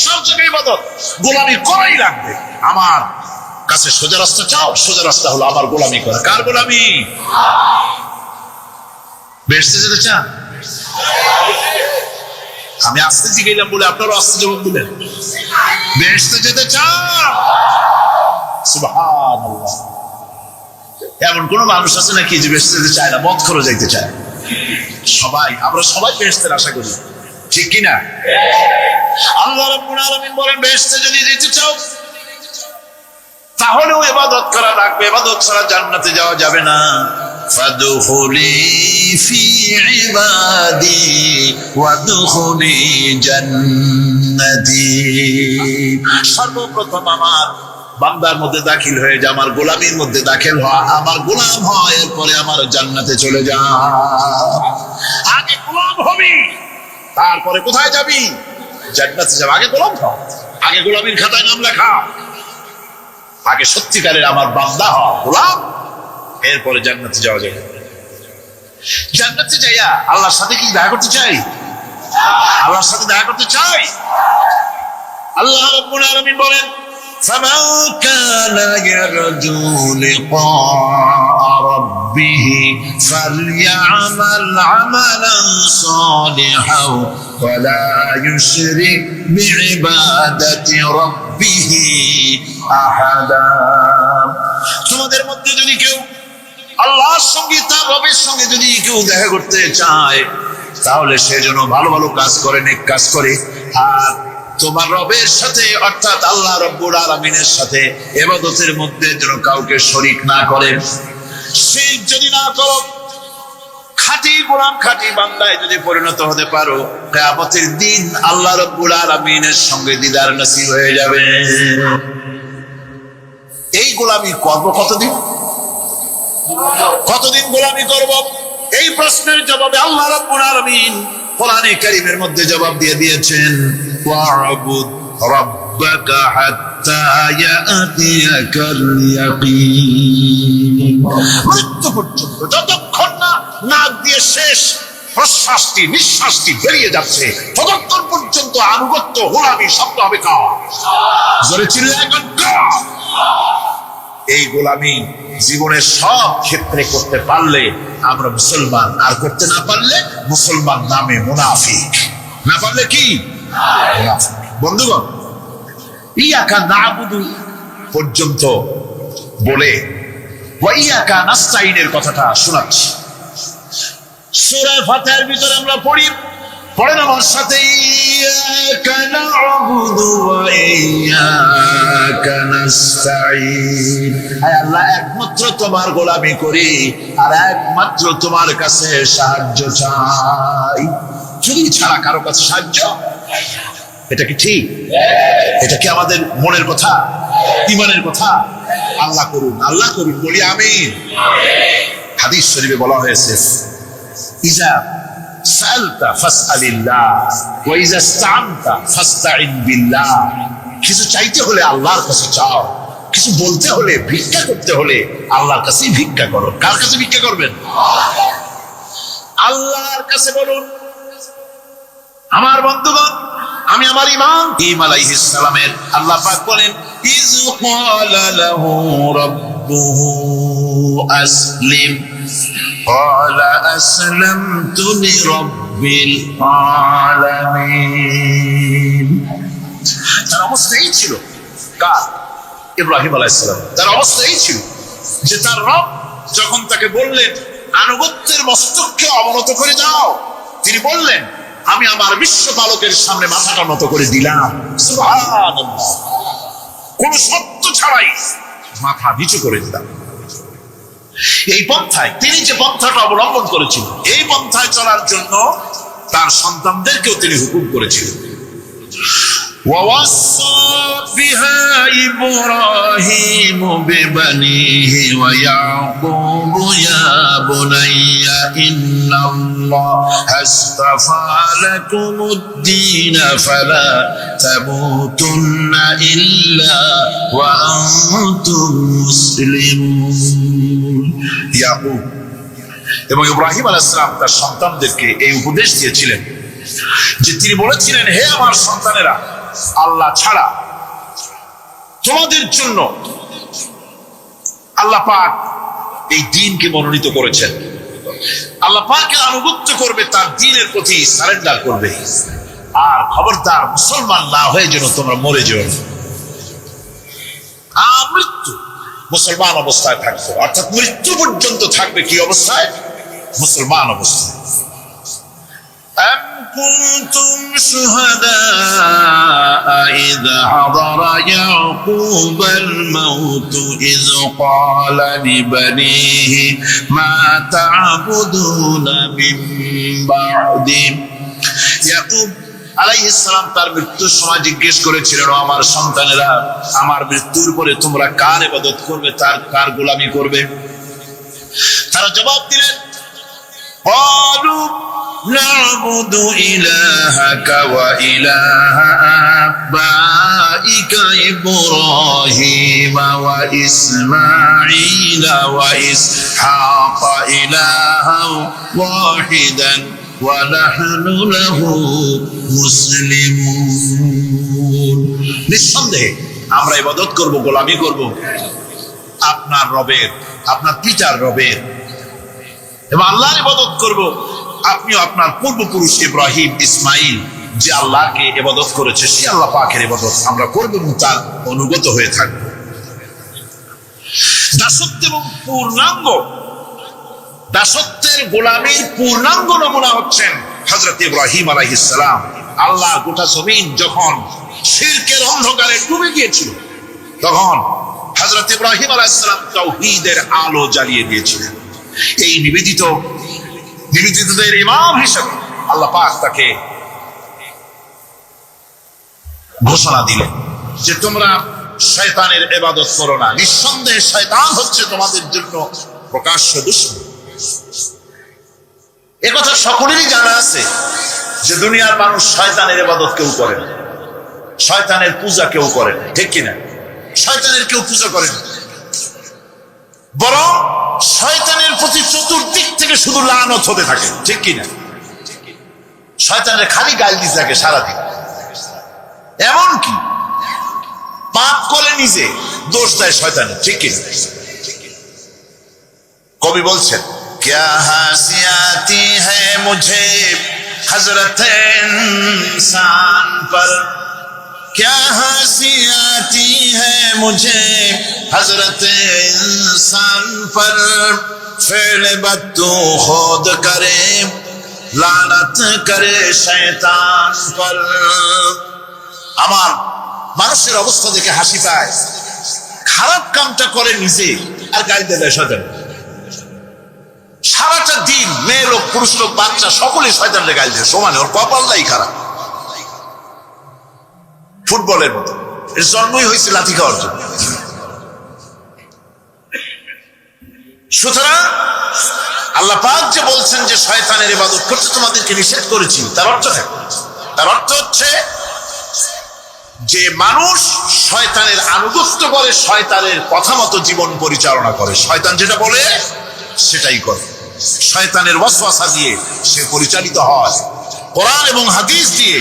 সব জায়গায় ইবাদত, গোলামি করাই লাগবে। আমার কাছে সোজা রাস্তা চাও, সোজা রাস্তা হলো আমার গোলামি করা। কার গোলামি? বেহেশতে যেতে চান? আমি আস্তে জিগাইলাম বলে আপনারা আস্তে জবাব দিলেন। বেহেশতে যেতে চান? সুবহানাল্লাহ। এমন কোন মানুষ আছে নাকি যে বেহেশতে যেতে চায় না, মদ করে যাইতে চায়? সবাই, আমরা সবাই বেহেশতের আশা করি, ঠিক কিনা? আল্লাহ রাব্বুল আলামিন বলেন, বেহেশতে যদি যেতে চাও তাহলেও ইবাদত করা লাগবে, ইবাদত ছাড়া জান্নাতে যাওয়া যাবে না। ফাদখুলি ফি ইবাদি ওয়াদখুলি জান্নাতি। সর্বপ্রথম আমার বান্দার মধ্যে দাখিল হয়ে যা, আমার গোলামির মধ্যে দাখিল হওয়া, আমার গোলাম হয়, এরপরে আমার জান্নাতে চলে যা। আগে গোলাম হবি, তারপরে কোথায় যাবি? জান্নাতে যাবে। আগে গোলাম হ, আগে গোলামির খাতায় নাম লেখা, আগে সত্যিকারের আমার বান্দা হও, গোলাম, এরপরে জান্নাতে যাওয়া যাবে। জান্নাতে যাইয়া আল্লাহর সাথে কি দেখা করতে চাই? আল্লাহর সাথে দেখা করতে চাই। আল্লাহ রাব্বুল আলামিন বলেন, ফামান কানা ইয়ারজু লিকা রাব্বিহি ফালইআমাল আমালান সালিহান ওয়া লা ইউশরিক বিইবাদাতি রাব্বিহি আহাদা। তোমাদের মধ্যে যদি কেউ আল্লাহর সঙ্গে, তার রবের সঙ্গে যদি কেউ দেখা করতে চায়, তাহলে সে যেন ভালো ভালো কাজ করে, নেক কাজ করে, আর তোমার রবের সাথে অর্থাৎ আল্লাহ রাব্বুল আলামিনের সাথে ইবাদতের মধ্যে যেন কাউকে শরীক না করে। শিরক যদি না করো, খাঁটি গোলাম, খাঁটি বান্দায় যদি পরিণত হতে পারো, কিয়ামতের দিন আল্লাহ রাব্বুল আলামিনের সঙ্গে দিদার নসিব হয়ে যাবে। এই গোলামি করব কতদিন? কতদিন গোলামি করব? এই প্রশ্নের জবাবে আল্লাহ রাব্বুল আলামিন কোরআনে কারীমের মধ্যে জবাব দিয়ে দিয়েছেন, ওয়া'বুদ রাব্বাকা হাত্তা ইয়াতিয়াকাল ইয়াকিন। মৃত্যু পর্যন্ত, যতক্ষণ না নাক দিয়ে শেষ প্রশ্বাসটি, নিঃশ্বাসটি বেরিয়ে যাচ্ছে, ততক্ষণ পর্যন্ত আনুগত্য, গোলামি শব্দ হবে কার? জোরে চিল্লায় এখন কার? এই গোলামি জীবনের সব ক্ষেত্রে করতে পারলে আমরা মুসলমান, আর করতে না পারলে মুসলমান নামে মুনাফিক। না পারলে কি? মুনাফিক। বন্ধুগণ, ইয়াকা না'বুদু পর্যন্ত বলে ওয়া ইয়াকা নাস্তাইনের কথাটা শোনাচ্ছি। সূরা ফাতিহার ভিতরে আমরা পড়ি, পড়েন আমার সাথে, ইয়াকা না'বুদু ওয়া ইয়াকা নাস্তাইন। আয় আল্লাহ, একমাত্র তোমার গোলামি করি আর একমাত্র তোমার কাছে সাহায্য চাই। যদি ছাড়া কারো কাছে সাহায্য, এটা কি ঠিক? এটা কি আমাদের মনের কথা, ঈমানের কথা? আল্লাহ করুন, আল্লাহ করুন, বলি আমিন। হাদিস শরীফে বলা হয়েছে, ইজা সালতা ফাসআলিল্লাহ ওয়া ইজা ইসতাআনতা ফাসতাইন বিল্লাহ। কিছু চাইতে হলে আল্লাহর কাছে চাও, কিছু বলতে হলে, ভিক্ষা করতে হলে আল্লাহর কাছেই ভিক্ষা করো। কার কাছে ভিক্ষা করবেন? আল্লাহর কাছে বলুন। আমার বন্ধুগণ, আমি আমার ইব্রাহিম আলাইহিস সালামের আল্লাহ পাক বলেন ইয ক্বালা লাহু রাব্বুহু আসলিম ক্বালা আসলামতু লিরাব্বিল আলামিন। তার অবস্থা এই ছিল, কার? ইব্রাহিম আলাইহিস সালাম। তার অবস্থা এই ছিল যে তার রব যখন তাকে বললেন আনুগত্যের মস্তককে অবনত করে দাও, তিনি বললেন আমি আমার বিশ্বপালকের সামনে মাথাটা নত করে দিলাম। সুবহানাল্লাহ, কোন শর্ত ছাড়াই মাথা নিচু করে দিলাম। এই পন্থায়, তিনি যে পন্থাটা অবলম্বন করেছিলেন, এই পন্থায় চলার জন্য তার সন্তানদেরকেও তিনি হুকুম করেছিলেন। ووصى بها إبراهيم ببنيه ويعقوب يا بني إن الله اصطفى لكم الدين فلا تموتن إلا وأنتم مسلمون। ইয়াকুব এবং ইব্রাহিম আলাইহিস সালাম তার সন্তানদেরকে এই উপদেশ দিয়েছিলেন যে তিনি বলেছিলেন, হে আমার সন্তানেরা, আল্লাহ ছাড়া তোমাদের জন্য আল্লাহ পাক এই দ্বীনকে মনোনীত করেছেন। আল্লাহ পাকের আনুগত্য করবে, তার দ্বীনের প্রতি সারেন্ডার করবে। আর খবরদার মুসলমান না হয়ে যেন তোমরা মরে যেও না। মৃত্যু মুসলমান অবস্থায় থাকবে, অর্থাৎ মৃত্যু পর্যন্ত থাকবে কি অবস্থায়? মুসলমান অবস্থায়। أم كنتم شهداء إذ حضر يعقوب الموت إذ قال لبنيه ما تعبدون من بعدي। ইয়াকুব আলাইহিস সালাম তার মৃত্যুর সময় জিজ্ঞেস করেছিলেন, ও আমার সন্তানেরা, আমার মৃত্যুর পরে তোমরা কার ইবাদত করবে, কার গোলামি করবে? তারা জবাব দিলেন, قالوا نعبد إلهك وإله آبائك إبراهيم وإسماعيل وإسحاق إلها واحدا ونحن له مسلمون। নিঃসন্দেহে আমরা ইবাদত করব, গোলামি করব আপনার রবের, আপনার পিতার রবের, এবং আল্লাহর ইবাদত করব। আপনিও আপনার পূর্বপুরুষ ইব্রাহিম, ইসমাইল যে আল্লাহকে ইবাদত করেছে, সে আল্লাহ পাকের ইবাদত আমরা করব এবং তার অনুগত হয়ে থাকব। দাসত্ব এবং পূর্ণাঙ্গ, দাসত্বের গোলামীর পূর্ণাঙ্গ নমুনা হচ্ছেন হযরত ইব্রাহিম আলাইহিস সালাম। আল্লাহ গোটা জমিন যখন শিরকের অন্ধকারে ডুবে গিয়েছিল, তখন হযরত ইব্রাহিম আলাইহিস সালাম তাওহীদের আলো জ্বালিয়ে দিয়েছিলেন। এই নিবেদিতদের ইমাম হিসেবে আল্লাহ পাক তাকে ঘোষণা দিলেন যে তোমরা শয়তানের ইবাদত করো না, নিঃসন্দেহে শয়তান হচ্ছে তোমাদের জন্য প্রকাশ্য দুশমন। একথা সকলেরই জানা আছে যে দুনিয়ার মানুষ শয়তানের ইবাদত কেউ করে না, শয়তানের পূজা কেউ করে না, ঠিক কিনা? শয়তানের কেউ পূজা করে না, বরং শয়তানের প্রতি চতুর্দিক থেকে শুধু লানত হতে থাকে, ঠিক কিনা? শয়তানের খালি গাল দিতে থাকে সারাদিন। এমনকি পাপ করে নিজে দোষ দেয় শয়তানের, ঠিক কিনা? কবি বলছেন, क्या हंसी आती है मुझे हजरत इंसान पर, क्या हंसी आती है मुझे हजरत इंसान पर, फेल बद्दू खुद करे लानत करे शैतान पर। আমার মানুষের অবস্থা দেখে হাসি পায়, খারাপ কামটা করে নিজে আর গালি দেয় শয়তান। সারাটা দিন মেয়ে লোক, পুরুষ লোক, বাচ্চা সকলেই শয়তানকে গালি দেয় সমানে, ওর কপালটাই খারাপ। ফুটবলের মতো, এর জন্মই হয়েছে লাথি খাওয়ার জন্য। সুতরাং আল্লাহ পাক যে বলছেন যে শয়তানের ইবাদত করতে তোমাদেরকে নিষেধ করেছি, তার অর্থ হচ্ছে যে মানুষ শয়তানের আনুগত্য করে, শয়তানের কথা মতো জীবন পরিচালনা করে, শয়তান যেটা বলে সেটাই করে, শয়তানের ওয়াসওয়াসা দিয়ে সে পরিচালিত হয়। কোরআন এবং হাদিস দিয়ে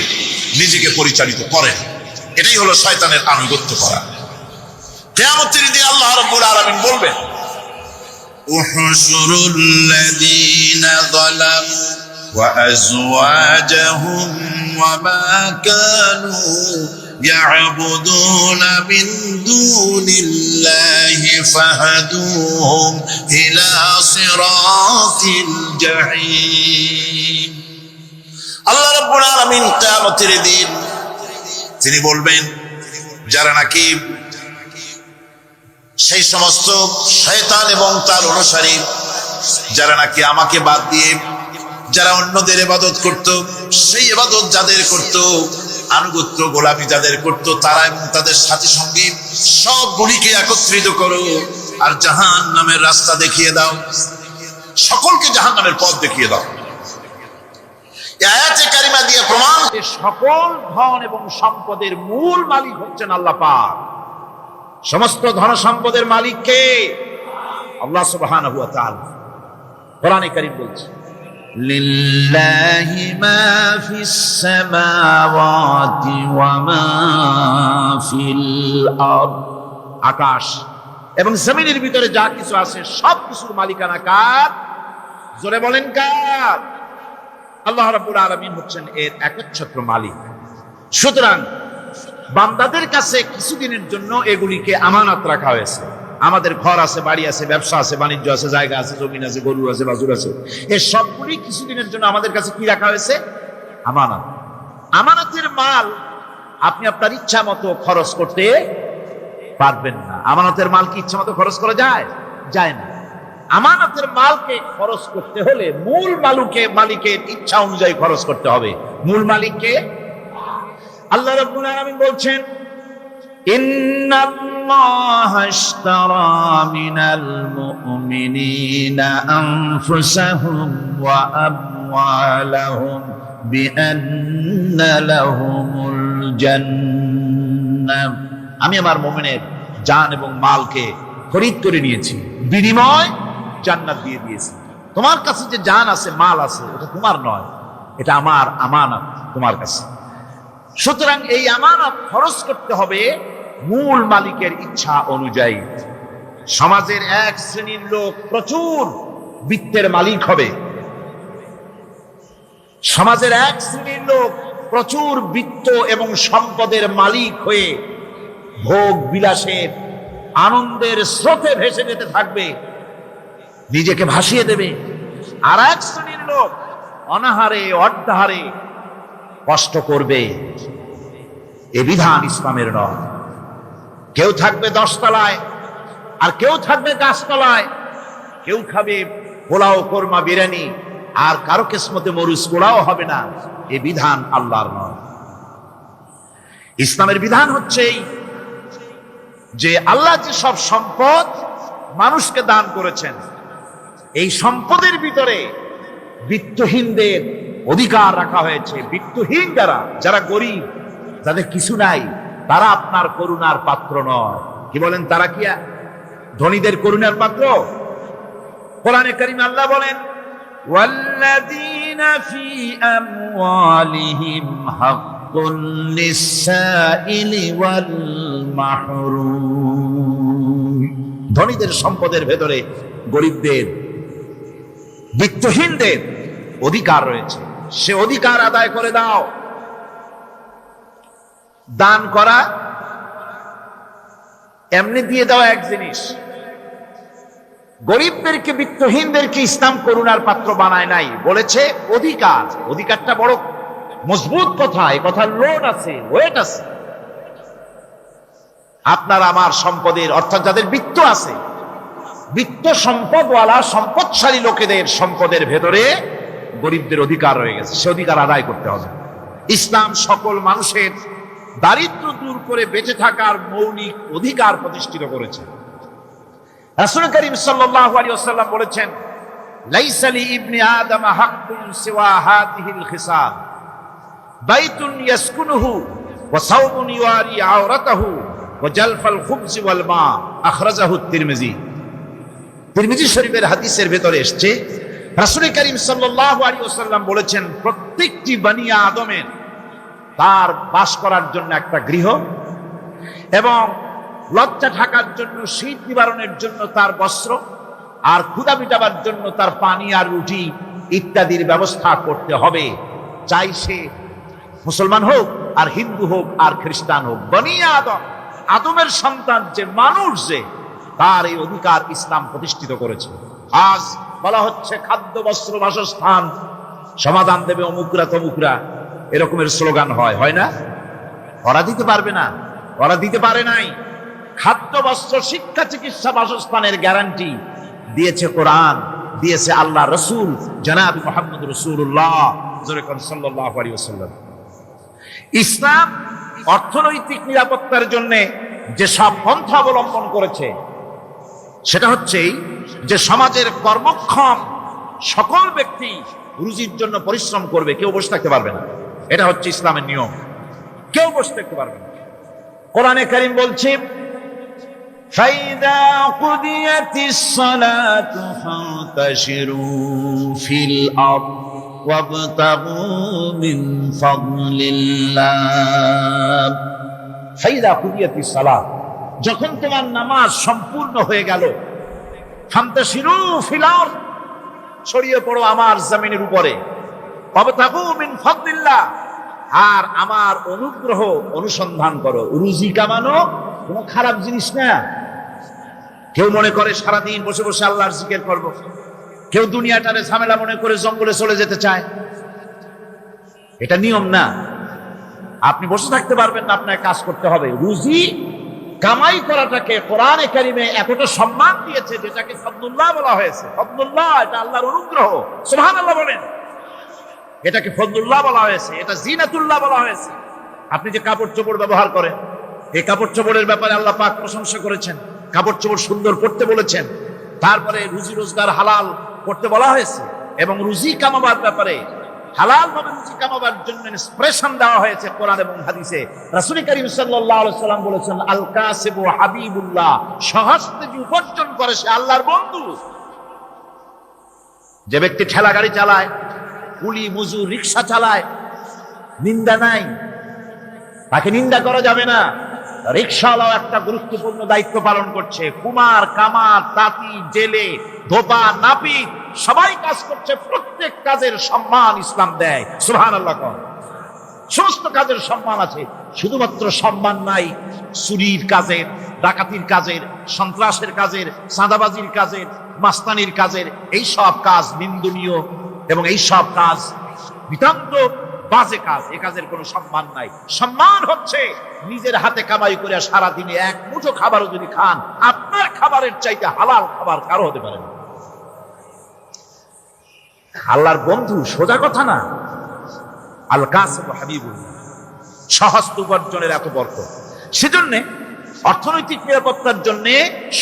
নিজেকে পরিচালিত করেন। এটাই হলো শয়তানের আনুগত্য করা। কিয়ামতের দিনে আল্লাহ রাব্বুল আলামিন বলবেন, উহশুরুল্লাযীনা যালামু ওয়া আযওয়াজাহুম ওয়া মা কানু ইয়াবুদুনা মিন দুনিল্লাহি ফাহাদুহুম ইলা সিরাতিল জাহিম। আল্লাহ রাব্বুল আলামিন কিয়ামতের দিন তিনি বলবেন, যারা নাকি সেই সমস্ত শয়তান এবং তার অনুসারী যারা নাকি আমাকে বাদ দিয়ে যারা অন্যদের ইবাদত করত, সেই ইবাদত যাদের করত, আনুগত্য গোলামি যাদের করত, তারা এবং তাদের সাথী সঙ্গী সবগুলিকে একত্রিত করো আর জাহান্নামের রাস্তা দেখিয়ে দাও, সকলকে জাহান্নামের পথ দেখিয়ে দাও। আয়াতে কারিমা দিয়ে প্রমাণ, সকল ধন এবং সম্পদের মূল মালিক হচ্ছেন আল্লাহ পাক। সমস্ত ধন সম্পদের মালিক কে? আল্লাহ সুবহানাহু ওয়া তাআলা। কোরআনে কারীম বলছে, লিল্লাহি মা ফিস সামাওয়াতি ওয়া মা ফিল আরদ। আকাশ এবং জমিনের ভিতরে যা কিছু আছে সব কিছুর মালিকানা কার? জোরে বলেন কার? আল্লাহ রাব্বুল আলামিন হচ্ছেন এর একচ্ছত্র মালিক। সুতরাং বান্দাদের কাছে কিছুদিনের জন্য এগুলিকে আমানত রাখা হয়েছে। আমাদের ঘর আছে, বাড়ি আছে, ব্যবসা আছে, বাণিজ্য আছে, জায়গা আছে, জমিন আছে, গরু আছে, বাছুর আছে, এই সবগুলি কিছুদিনের জন্য আমাদের কাছে কি রাখা হয়েছে? আমানত। আমানতের মাল আপনি আপনার ইচ্ছা মতো খরচ করতে পারবেন না। আমানতের মাল কি ইচ্ছা মতো খরচ করা যায়? যায় না। আমানতের মালকে খরচ করতে হলে মূল মালিকের ইচ্ছা অনুযায়ী খরচ করতে হবে। মূল মালিককে আল্লাহ রাব্বুল আলামিন বলছেন, ইন্নাল্লাহা আশতারা মিনাল মুমিনিনা আনফুসাহুম ওয়া আমওয়ালাহুম বিআন্না লাহুমুল জান্নাহ। আমি আমার মুমিনের জান এবং মালকে খরিদ করে নিয়েছি, বিনিময় জান্নাত দিয়ে দিয়েছি। তোমার কাছে যে জান আছে, মাল আছে, এটা তোমার নয়, এটা আমার আমানত তোমার কাছে। সুতরাং এই আমানত খরচ করতে হবে মূল মালিকের ইচ্ছা অনুযায়ী। সমাজের এক শ্রেণীর লোক প্রচুর বিত্তের মালিক হবে, সমাজের এক শ্রেণীর লোক প্রচুর বিত্ত এবং সম্পদের মালিক হয়ে ভোগ বিলাসের আনন্দের স্রোতে ভেসে যেতে থাকবে, নিজেকে ভাসিয়ে দেবে। আর এক শ্রেণীর লোক অনাহারে অর্ধাহারে কষ্ট করবে। এ বিধান ইসলামের নয়। কেউ থাকবে 10 তলায় আর কেউ থাকবে গাছতলায়, কেউ খাবে পোলাও, কোরমা, বিরিয়ানি, আর কারো কিসমতে মরুচ পোলাও হবে না। এ বিধান আল্লাহর নয়। ইসলামের বিধান হচ্ছে যে আল্লাহ যে সব সম্পদ মানুষকে দান করেছেন, এই সম্পদের ভিতরে বিত্তহীনদের অধিকার রাখা হয়েছে। বিত্তহীন যারা গরিব, যাদের কিছু নাই, তারা আপনার করুণার পাত্র নয়। কি বলেন? তারা কি ধনীদের করুণার পাত্র? কোরআনে কারীমে আল্লাহ বলেন, ওয়াল্লাযীনা ফী আমওয়ালিহিম হাক্কুন লিস-সাইলি ওয়াল মাহরুম। ধনীদের সম্পদের ভেতরে গরিবদের, বিত্তহীনদের অধিকার রয়েছে, সে অধিকার আদায় করে দাও। দান করা এমনি দিয়ে দাও এক জিনিস, গরিবদেরকে, বিত্তহীনদেরকে ইসলাম করুণার পাত্র বানায় নাই, বলেছে অধিকার। অধিকারটা বড় মজবুত কথা, এই কথার লোড আছে, ওয়েট আছে। আপনার আমার সম্পদের, অর্থাৎ যাদের বিত্ত আছে, বিত্ত সম্পদওয়ালা সম্পদশালী লোকেদের সম্পদের ভেতরে গরিবদের অধিকার রয়ে গেছে, সে অধিকার আদায় করতে হবে। ইসলাম সকল মানুষের দারিদ্র দূর করে বেঁচে থাকার মৌলিক অধিকার প্রতিষ্ঠিত করেছে। রাসূল করিম সাল্লাল্লাহু আলাইহি ওয়াসাল্লাম বলেছেন, লাইসা লি ইবনি আদম হাক্কুন সিওয়া হাযিহিল খিসাল, বাইতুন ইয়াসকুনুহু ওয়া সাওমুন ইউয়ারি আওরাতাহু ওয়া জালফাল খুবজি ওয়াল মা। আখরাজাহু তিরমিজি। তিরমিজি শরীফের হাদিসের ভেতরে এসেছে, রাসূল করিম সাল্লাল্লাহু আলাইহি ওয়াসাল্লাম বলেছেন, প্রত্যেকটি বনি আদমের তার বাস করার জন্য একটা গৃহ এবং লজ্জা ঢাকার জন্য, শীত নিবারণের জন্য তার বস্ত্র, আর ক্ষুধা মিটাবার জন্য তার পানি আর রুটি ইত্যাদির ব্যবস্থা করতে হবে, চাই সে মুসলমান হোক আর হিন্দু হোক আর খ্রিস্টান হোক। বনি আদম, আদমের সন্তান যে মানুষ, যে তার এই অধিকার ইসলাম প্রতিষ্ঠিত করেছে। আজ বলা হচ্ছে খাদ্য বস্ত্র বাসস্থান সমাধান দেবে অমুকরা তমুকরা, এরকমের স্লোগান হয় না? ওরা দিতে পারবে না, ওরা দিতে পারে নাই। খাদ্য বস্ত্র শিক্ষা চিকিৎসা বাসস্থানের গ্যারান্টি দিয়েছে কোরআন, দিয়েছে আল্লাহ রসুল জনাব মুহাম্মদ রাসূলুল্লাহ সাল্লাল্লাহু আলাইহি ওয়াসাল্লাম। ইসলাম অর্থনৈতিক নিরাপত্তার জন্য যে সব পন্থা অবলম্বন করেছে, সেটা হচ্ছে যে সমাজের কর্মক্ষম সকল ব্যক্তি রুজির জন্য পরিশ্রম করবে, কেউ বসে থাকতে পারবে না। এটা হচ্ছে ইসলামের নিয়ম, কেউ বসে থাকতে পারবে না। কোরআনে কারীম বলছে, فَإِذَا قُضِيَتِ الصَّلَاةُ فَانتَشِرُوا فِي الْأَرْضِ وَابْتَغُوا مِنْ فَضْلِ اللَّهِ فَإِذَا قُضِيَتِ الصَّلَاةُ, যখন তোমার নামাজ সম্পূর্ণ হয়ে গেল, ফান্তাশিরু ফিল আরদ, ছড়িয়ে পড়ো আমার জমিনের উপরে, ওয়াবতাগু মিন ফাদলিল্লাহ, আর আমার অনুগ্রহ অনুসন্ধান করো। রুজি কামানো কোনো খারাপ জিনিস না। কেউ মনে করে সারাদিন বসে বসে আল্লাহর জিকির করব, কেউ দুনিয়াটারে ঝামেলা মনে করে জঙ্গলে চলে যেতে চায়। এটা নিয়ম না। আপনি বসে থাকতে পারবেন না, আপনাকে কাজ করতে হবে। রুজি কামাই করাটাকে কোরআনে কারিমে এতটা সম্মান দিয়েছে, যেটাকে ফদলুল্লাহ বলা হয়েছে। ফদলুল্লাহ, এটা আল্লাহর অনুগ্রহ। সুবহানাল্লাহ বলেন। এটাকে ফদলুল্লাহ বলা হয়েছে, এটা জিনাতুল্লাহ বলা হয়েছে। আপনি যে কাপড় চোপড় ব্যবহার করেন, এই কাপড় চোপড়ের ব্যাপারে আল্লাহ পাক প্রশংসা করেছেন, কাপড় চোপড় সুন্দর করতে বলেছেন। তারপরে রুজি রোজগার হালাল করতে বলা হয়েছে, এবং রুজি কামাবার ব্যাপারে হালাল ভাবে রুজি কামাবার জন্য ইন্সপিরেশন দেওয়া হয়েছে কোরআন এবং হাদিসে। রাসূল করিম সাল্লাল্লাহু আলাইহি সাল্লাম বলেছেন, আল কাসিবু হাবিবুল্লাহ, সহজে যে উপার্জন করে সে আল্লাহর বন্ধু। যে ব্যক্তি ঠেলা গাড়ি চালায়, কুলি মজুর রিকশা চালায়, নিন্দা নাই, তাকে নিন্দা করা যাবে না। রিকশাওয়ালাও একটা গুরুত্বপূর্ণ দায়িত্ব পালন করছে। কুমার, কামার, তাঁতি, জেলে, ধোপা, নাপিত সবাই কাজ করছে। প্রত্যেক কাজের সম্মান ইসলাম দেয়। সুবহানাল্লাহ। সমস্ত কাজের সম্মান আছে, শুধুমাত্র সম্মান নাই চুরির কাজের, ডাকাতির কাজের, সন্ত্রাসের কাজের, চাঁদাবাজির কাজের, মাস্তানির কাজের। এই সব কাজ নিন্দনীয় এবং এই সব কাজ নিতান্ত বাজে কাজ। এ কাজের কোনো সম্মান নাই। সম্মান হচ্ছে নিজের হাতে কামাই করে সারাদিনে এক মুঠো খাবারও যদি খান, আপনার খাবারের চাইতে হালাল খাবার কারো হতে পারে না। আল্লাহর বন্ধু সোজা কথা না। আল কাসিবু হাবিবুল্লাহ, সহজ উপার্জনের এত বরকত। সেজন্য অর্থনৈতিক নিরাপত্তার জন্য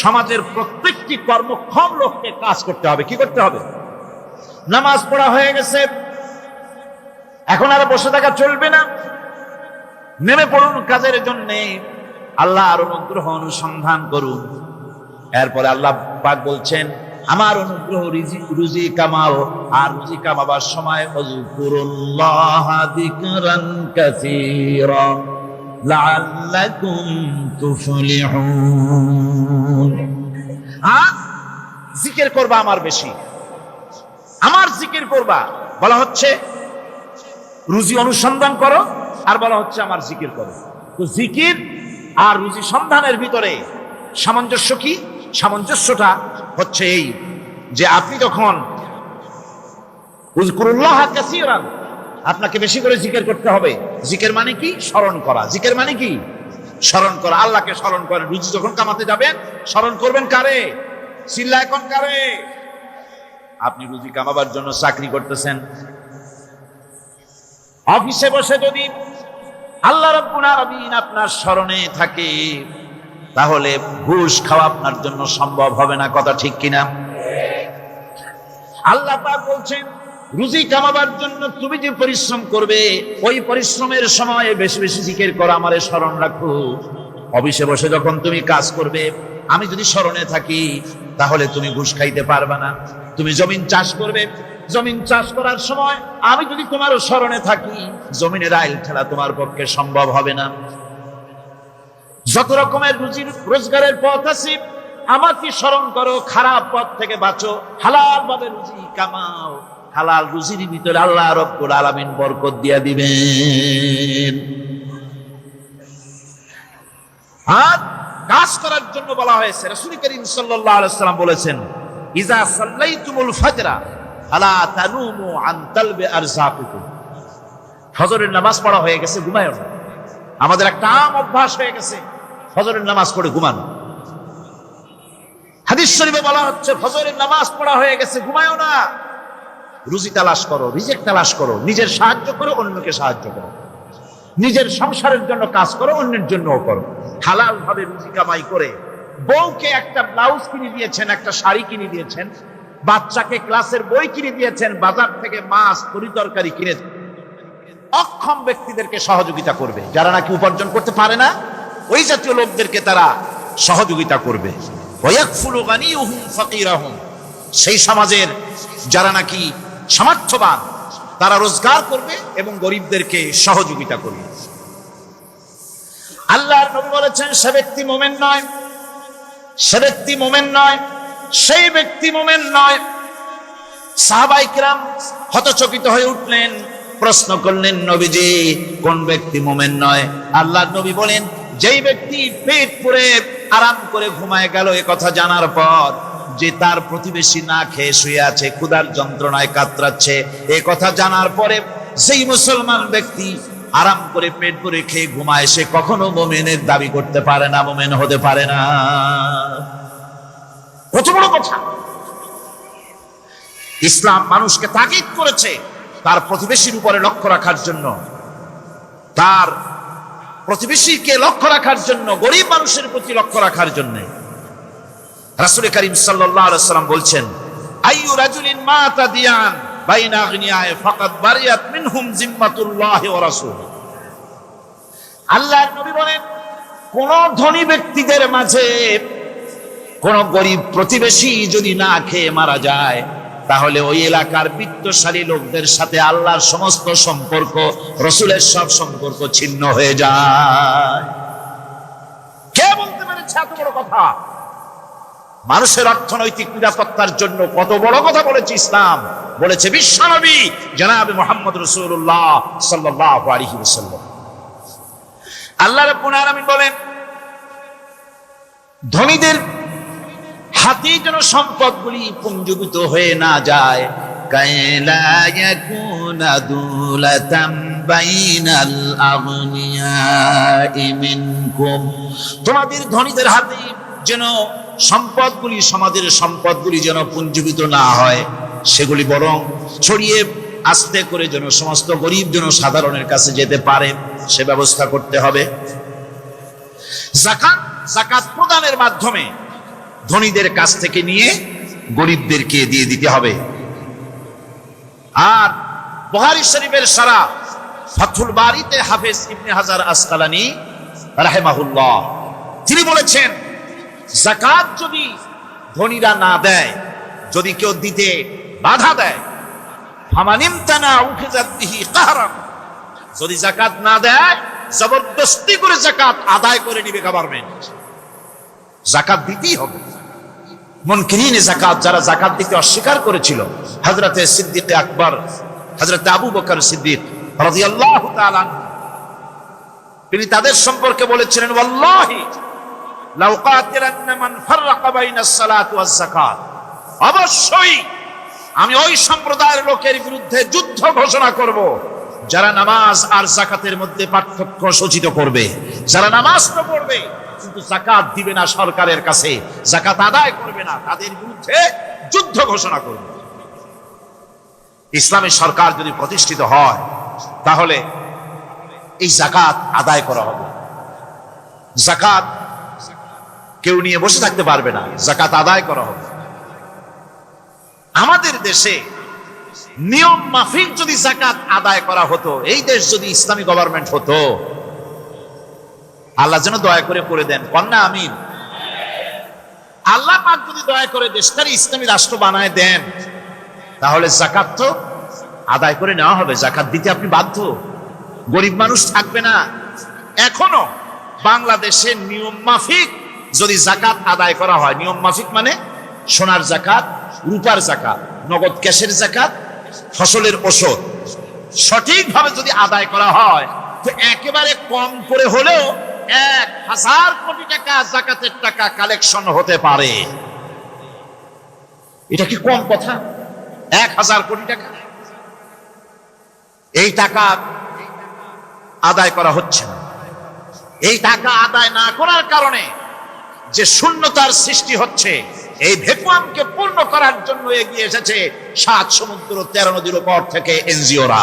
সমাজের প্রত্যেকটি কর্মক্ষম লোককে কাজ করতে হবে। কি করতে হবে? নামাজ পড়া হয়ে গেছে, এখন আর বসে থাকা চলবে না। নেমে পড়ুন কাজের জন্য, আল্লাহর অনুগ্রহ অনুসন্ধান করুন। এরপরে আল্লাহ পাক বলছেন, আমার অনুগ্রহ রুজি কামাও, আর রুজি কামাবার সময় ওয়াজকুরুল্লাহ যিকরান কাসীরা লাআল্লাকুম তুফলিহুন। আর জিকির করবা আমার বেশি, আমার জিকির করবা। বলা হচ্ছে রুজি অনুসন্ধান করো, আর বলা হচ্ছে আমার জিকির করো। তো জিকির আর রুজি সন্ধানের ভিতরে সামঞ্জস্য কি? সামঞ্জস্যটা হচ্ছে এই যে আপনি যখন উযকুরুল্লাহ কাসীরান, আপনাকে বেশি করে জিকির করতে হবে। জিকির মানে কি? স্মরণ করা। জিকির মানে কি? স্মরণ করা। আল্লাহকে স্মরণ করেন। রুজি যখন কামাতে যাবেন স্মরণ করবেন কারে? চিল্লায় কোন কারে? আপনি রুজি কামাবার জন্য চাকরি করতেছেন, অফিসে বসে যদি আল্লাহ রাব্বুল আলামিন আপনার স্মরণে থাকে, তাহলে ঘুষ খাওয়া আপনার জন্য সম্ভব হবে না। কথা ঠিক কিনা? আল্লাহ পাক বলছেন, রুজি কামাবার জন্য তুমি যে পরিশ্রম করবে, ওই পরিশ্রমের সময় বেশি বেশি জিকির করো, আমারে স্মরণ রাখো। অফিসে বসে যখন তুমি কাজ করবে, আমি যদি স্মরণে থাকি, তাহলে তুমি ঘুষ খাইতে পারবে না। তুমি জমিন চাষ করবে, জমিন চাষ করার সময় আমি যদি তোমার স্মরণে থাকি, জমিনের আইল ঠেলা তোমার পক্ষে সম্ভব হবে না। যত রকমের রুজির রোজগারের পথ আছে আমাকে স্মরণ করো, খারাপ পথ থেকে বাঁচো, হালাল ভাবে রুজি কামাও। হালাল রুজির ভিতরে আল্লাহ রব্বুল আলামিন বরকত দিয়া দিবেন। আর কাজ করার জন্য বলা হয়েছে, রাসূল করিম সাল্লাল্লাহু আলাইহি ওয়াসাল্লাম বলেছেন, ইজা সাল্লাইতুমুল ফাজরা ফালা তানুমু আন তালবি আরযাকুকুম। ফজরের নামাজ পড়া হয়ে গেছে, ঘুমায়ো না। আমাদের একটা আম অভ্যাস হয়ে গেছে ফজরের নামাজ পড়ে ঘুমানো। হাদিস শরীফে বলা হচ্ছে ফজরের নামাজ পড়া হয়ে গেছে, ঘুমায়ো না। রুজি তালাশ করো, রিজিক তালাশ করো, নিজের সাহায্য করো, অন্যকে সাহায্য করো, নিজের সংসারের জন্য কাজ করো, অন্যের জন্যও করো। হালাল ভাবে রুজি কামাই করে বউকে একটা ব্লাউজ কিনে দিয়েছেন, একটা শাড়ি কিনে দিয়েছেন, বাচ্চাকে ক্লাসের বই কিনে দিয়েছেন, বাজার থেকে মাছ তরিতরকারি কিনে, অক্ষম ব্যক্তিদেরকে সহযোগিতা করবে। যারা নাকি উপার্জন করতে পারে না, ওই জাতীয় লোকদেরকে তারা সহযোগিতা করবে। ওয়ায়াকফুলু গানিয়ুহুম ফাকিরাহুম। সেই সমাজের যারা নাকি সামর্থ্যবান তারা রোজগার করবে এবং গরিবদেরকে সহযোগিতা করবে। আল্লাহর নবী বলেছেন, সে ব্যক্তি মুমিন নয়, সে ব্যক্তি মুমিন নয়, সেই ব্যক্তি মুমিন নয়। সাহাবায়ে কিরাম হতচকিত হয়ে উঠলেন, প্রশ্ন করলেন, নবীজি কোন ব্যক্তি মুমিন নয়? আল্লাহর নবী বলেন, যেই ব্যক্তি পেট পুরে আরাম করে ঘুমায় গেল এ কথা জানার পর, যে তার প্রতিবেশী না খেয়ে শুয়ে আছে, ক্ষুধার যন্ত্রণায় কাতরাচ্ছে, এ কথা জানার পরে যেই মুসলমান ব্যক্তি আরাম করে পেট পুরে খেয়ে ঘুমায়, সে কখনো মুমিনের দাবি করতে পারে না, মুমিন হতে পারে না। কত বড় কথা! ইসলাম মানুষকে তাগিদ করেছে তার প্রতিবেশীর উপরে লক্ষ্য রাখার জন্য, তার প্রতিবেশীকে লক্ষ্য রাখার জন্য, গরিব মানুষের প্রতি লক্ষ্য রাখার জন্য। রাসূল করিম সাল্লাল্লাহু আলাইহি ওয়াসাল্লাম বলছেন, আইয়ু রাজুলিন মাতা দিয়ান বাইনা আগনিয়ায়ে ফাকাদ বারিয়াত মিনহুম জিম্মাতুল্লাহি ওয়া রাসূলুহু। আল্লাহর নবী বলেন, কোন ধনী ব্যক্তিদের মাঝে কোন গরিব প্রতিবেশী যদি না খেয়ে মারা যায়, তাহলে ওই এলাকার বিত্তশালী লোকদের সাথে আল্লাহর সমস্ত সম্পর্ক, রাসূলের সব সম্পর্ক ছিন্ন হয়ে যায়। কে বলতে পেরেছে এত বড় কথা? মানুষের অর্থনৈতিক নিরাপত্তার জন্য কত বড় কথা বলেছে ইসলাম, বলেছে বিশ্বনবী জনাবে মুহাম্মদ রাসূলুল্লাহ সাল্লাল্লাহু আলাইহি ওয়াসাল্লাম। আল্লাহ রাব্বুল আলামিন বলেন, ধনীদের হাতে যেন সম্পদগুলি পুঞ্জীভূত হয়ে না যায়, কাইলা ইয়াকুনা দুলাতাম বাইনাল আগনিয়াই মিনকুম। তোমাদের ধনীদের হাতে যেন সম্পদগুলি, সমাজের সম্পদগুলি যেন পুঞ্জীভূত না হয়, সেগুলি বরং ছড়িয়ে আস্তে করে যেন সমস্ত গরিব যেন সাধারণের কাছে যেতে পারে, সে ব্যবস্থা করতে হবে। যাকাত, যাকাত প্রদানের মাধ্যমে ধনীদের কাছ থেকে নিয়ে গরিবদেরকে দিয়ে দিতে হবে। আর বুখারী শরীফের সারা ফাথুল বারীতে হাফেজ ইবনে হাজার আসকালানী রাহিমাহুল্লাহ তিনি বলেছেন, যাকাত যদি ধনীরা না দেয়, যদি কেউ দিতে বাধা দেয়, ফামানিমতানা উখিযাত বিহি কাহরান, যদি যাকাত না দেয় জবরদস্তি করে যাকাত আদায় করে নিবে গভর্নমেন্ট। যাকাত দিতেই হবে। মুনকিরিনে যাকাত, যারা যাকাত দিতে অস্বীকার করেছিল, হযরতে সিদ্দিক আকবর, হযরতে আবু বকর সিদ্দিক রাদিয়াল্লাহু তাআলা, তিনি তাদের সম্পর্কে বলেছিলেন, ওয়াল্লাহি লাউ কাতিলান্না মান ফাররাকা বাইনাস সালাতি ওয়াজ যাকাত, অবশ্যই আমি ওই সম্প্রদায়ের লোকের বিরুদ্ধে যুদ্ধ ঘোষণা করব যারা নামাজ আর যাকাতের মধ্যে পার্থক্য সূচিত করবে, যারা নামাজ তো পড়বে কিন্তু যাকাত দিবে না সরকারের কাছে, যাকাত আদায় করবে না, তাদের বিরুদ্ধে যুদ্ধ ঘোষণা করবে। ইসলামী সরকার যদি প্রতিষ্ঠিত হয় তাহলে এই যাকাত আদায় করা হবে। যাকাত কেউ নিয়ে বসে থাকতে পারবে না, যাকাত আদায় করা হবে। আমাদের দেশে নিয়ম মাফিক যদি যাকাত আদায় করা হতো, এই দেশ যদি ইসলামী গভর্নমেন্ট হতো, আল্লাহ যেন দয়া করে দেন, কন্যা আমিন। আল্লাহ পাক যদি দয়া করে দেশটাকে ইসলামী রাষ্ট্র বানায় দেন, তাহলে যাকাত তো আদায় করে নেওয়া হবে। যাকাত দিতে আপনি বাধ্য, গরিব মানুষ থাকবে না। এখনো বাংলাদেশের নিয়ম মাফিক যদি যাকাত আদায় করা হয়, নিয়ম মাফিক মানে সোনার যাকাত, রূপার যাকাত, নগদ ক্যাশের যাকাত, ফসলের ওষুধ সঠিকভাবে যদি আদায় করা হয়, তো একেবারে কম করে হলেও 1000 কোটি টাকা যাকাতের টাকা কালেকশন হতে পারে। এটা কি কম কথা? 1000 কোটি টাকা, এই টাকা আদায় করা হচ্ছে না। এই টাকা আদায় না করার কারণে যে শূন্যতার সৃষ্টি হচ্ছে, এই ভ্যাকুয়ামকে পূর্ণ করার জন্য এগিয়ে এসেছে 7 সমুদ্র 13 নদীর উপর থেকে এনজিওরা।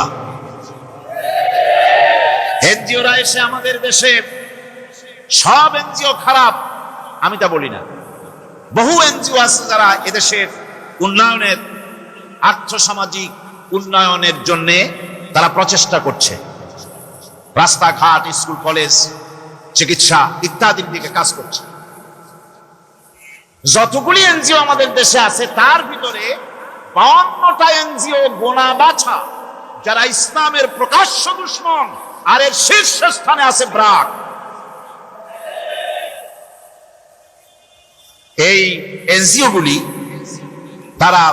এনজিওরা এসে আমাদের দেশে, সব এনজিও খারাপ আমি তা বলি না, বহু এনজিও আছে যারা এদেশের উন্নয়নের, আর্থসামাজিক উন্নয়নের জন্য তারা প্রচেষ্টা করছে। রাস্তাঘাট, স্কুল, কলেজ, চিকিৎসা ইত্যাদির দিকে কাজ করছে। যতগুলি এনজিও আমাদের দেশে আছে তার ভিতরে 52টা এনজিও গোনা বাছা যারা ইসলামের প্রকাশ্য দুশমন, আর এর শীর্ষস্থানে আছে ব্রাক। এই এনজিও গুলি তারা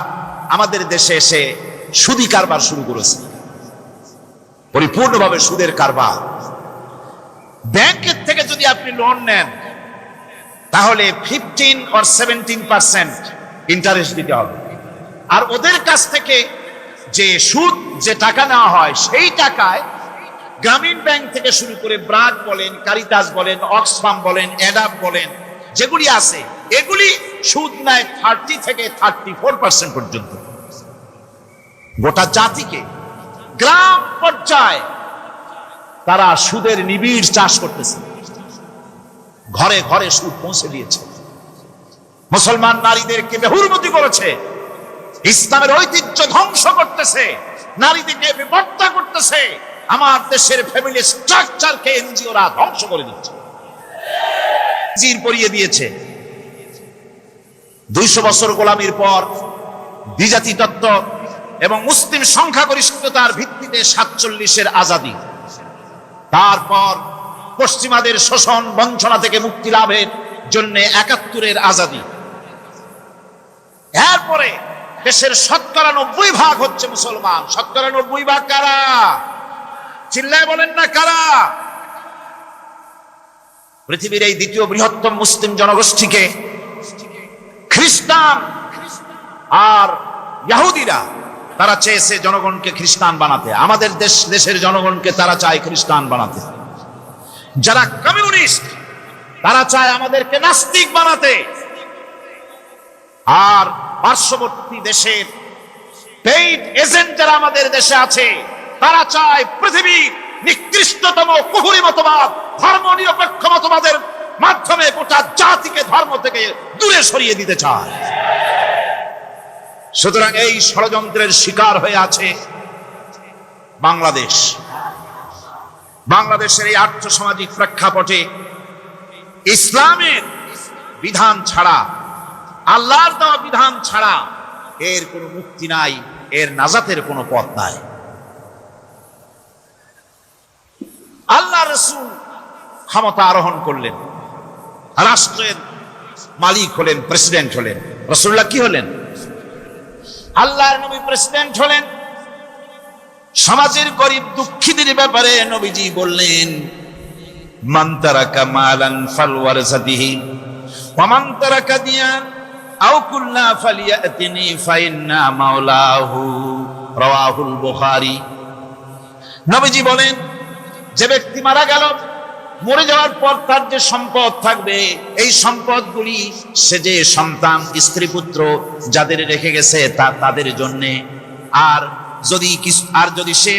আমাদের দেশে এসে সুদি কারবার শুরু করেছে, পরিপূর্ণভাবে সুদের কারবার। ব্যাংকের থেকে যদি আপনি লোন নেন, তাহলে 15 or 17% ইন্টারেস্ট দিতে হবে। আর ওদের কাছ থেকে যে সুদ, যে টাকা নেওয়া হয়, সেই টাকায় গ্রামীণ ব্যাংক থেকে শুরু করে ব্রাক বলেন, কারিতাস বলেন, অক্সফাম বলেন, অ্যাডাপ বলেন, যেগুলি আছে এগুলি সুদ নেয় 30 থেকে 34% পর্যন্ত। গোটা জাতিকে গ্রাম পর্যায়ে তারা সুদের নিবিড় চাষ করতেছে, ঘরে ঘরে সুদ পৌঁছে দিয়েছে। মুসলমান নারীদেরকে বেহুরমতি করেছে, ইসলামের ঐতিহ্য ধ্বংস করতেছে, নারীদেরকে বিপর্যয় করতেছে। আমার দেশের ফ্যামিলি স্ট্রাকচারকে এনজিওরা ধ্বংস করে দিচ্ছে, জির পরিয়ে দিয়েছে। 200 বছর গোলামির পর দ্বিজাতি তত্ত্ব এবং মুসলিম সংখ্যাগরিষ্ঠতার ভিত্তিতে 47-এর আজাদি, তারপর পশ্চিমাদের শোষণ বঞ্চনা থেকে মুক্তি লাভের জন্য 71-এর আজাদি, এরপরে দেশের 90% হচ্ছে মুসলমান। 90% কারা? চিল্লায় বলেন না কারা? পৃথিবীর এই দ্বিতীয় বৃহত্তম মুসলিম জনগোষ্ঠীকে খ্রিস্টান আর ইহুদিরা তারা চেয়েছে জনগণকে খ্রিস্টান বানাতে। আমাদের দেশের জনগণকে তারা চায় খ্রিস্টান বানাতে। যারা কমিউনিস্ট তারা চায় আমাদেরকে নাস্তিক বানাতে। আর পার্শ্ববর্তী দেশের পেইড এজেন্ট যারা আমাদের দেশে আছে, তারা চায় পৃথিবীর নিকৃষ্টতম কুফরি মতবাদ, ধর্ম নিরপেক্ষ মতবাদের মাধ্যমে গোটা জাতিকে ধর্ম থেকে দূরে সরিয়ে দিতে চায়। সুতরাং এই ষড়যন্ত্রের শিকার হয়ে আছে বাংলাদেশ। বাংলাদেশের এই আর্থসামাজিক প্রেক্ষাপটে ইসলামের বিধান ছাড়া, আল্লাহর দেওয়া বিধান ছাড়া এর কোনো মুক্তি নাই, এর নাজাতের কোনো পথ নাই। আল্লাহ রাসূল ক্ষমতা আরোহণ করলেন, রাষ্ট্রের মালিক হলেন, প্রেসিডেন্ট হলেন। রাসূলুল্লাহ কি হলেন? আল্লাহর নবী প্রেসিডেন্ট হলেন। সমাজের গরিব দুঃখীদের ব্যাপারে নবীজি বললেন, মান তারাকা মালান ফালওয়ারসাতিহি ওয়া মান তারাকা দিয়ান আও কুল্লা ফালিয়াতিনি ফাইন্না মাওলাহু, রাওয়াহুল বুখারী। নবীজি বলেন, যে ব্যক্তি মারা গেল, মরে যাওয়ার পর তার যে সম্পদ থাকবে, এই সম্পদগুলি সে যে সন্তান, স্ত্রী, পুত্র যাদের রেখে গেছে তাদের জন্য। আর যদি সে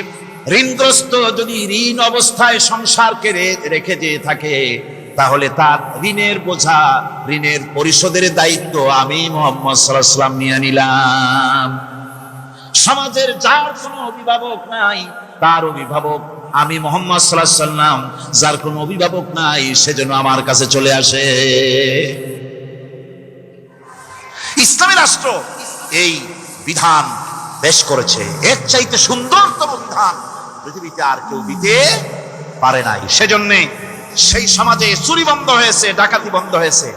ঋণগ্রস্ত, যদি ঋণ অবস্থায় সংসারকে রেখে যে থাকে, তাহলে তার ঋণের বোঝা, ঋণের পরিশোধের দায়িত্ব আমি মুহাম্মদ সাল্লাল্লাহু আলাইহি ওয়াসাল্লাম নিয়ে নিলাম। সমাজের যার কোনো অভিভাবক নাই, তার অভিভাবক আমি মুহাম্মদ সাল্লাল্লাহু আলাইহি ওয়াসাল্লাম। যার কোনো অভিভাবক নাই, সেজন্য আমার কাছে চলে আসে। ইসলামী রাষ্ট্র এই বিধান পেশ করেছে। এর চাইতে সুন্দরতম বিধান পৃথিবীতে আর কেউ দিতে পারে নাই। সেজন্যে সেই সমাজে চুরি বন্ধ হয়েছে, ডাকাতি বন্ধ হয়েছে,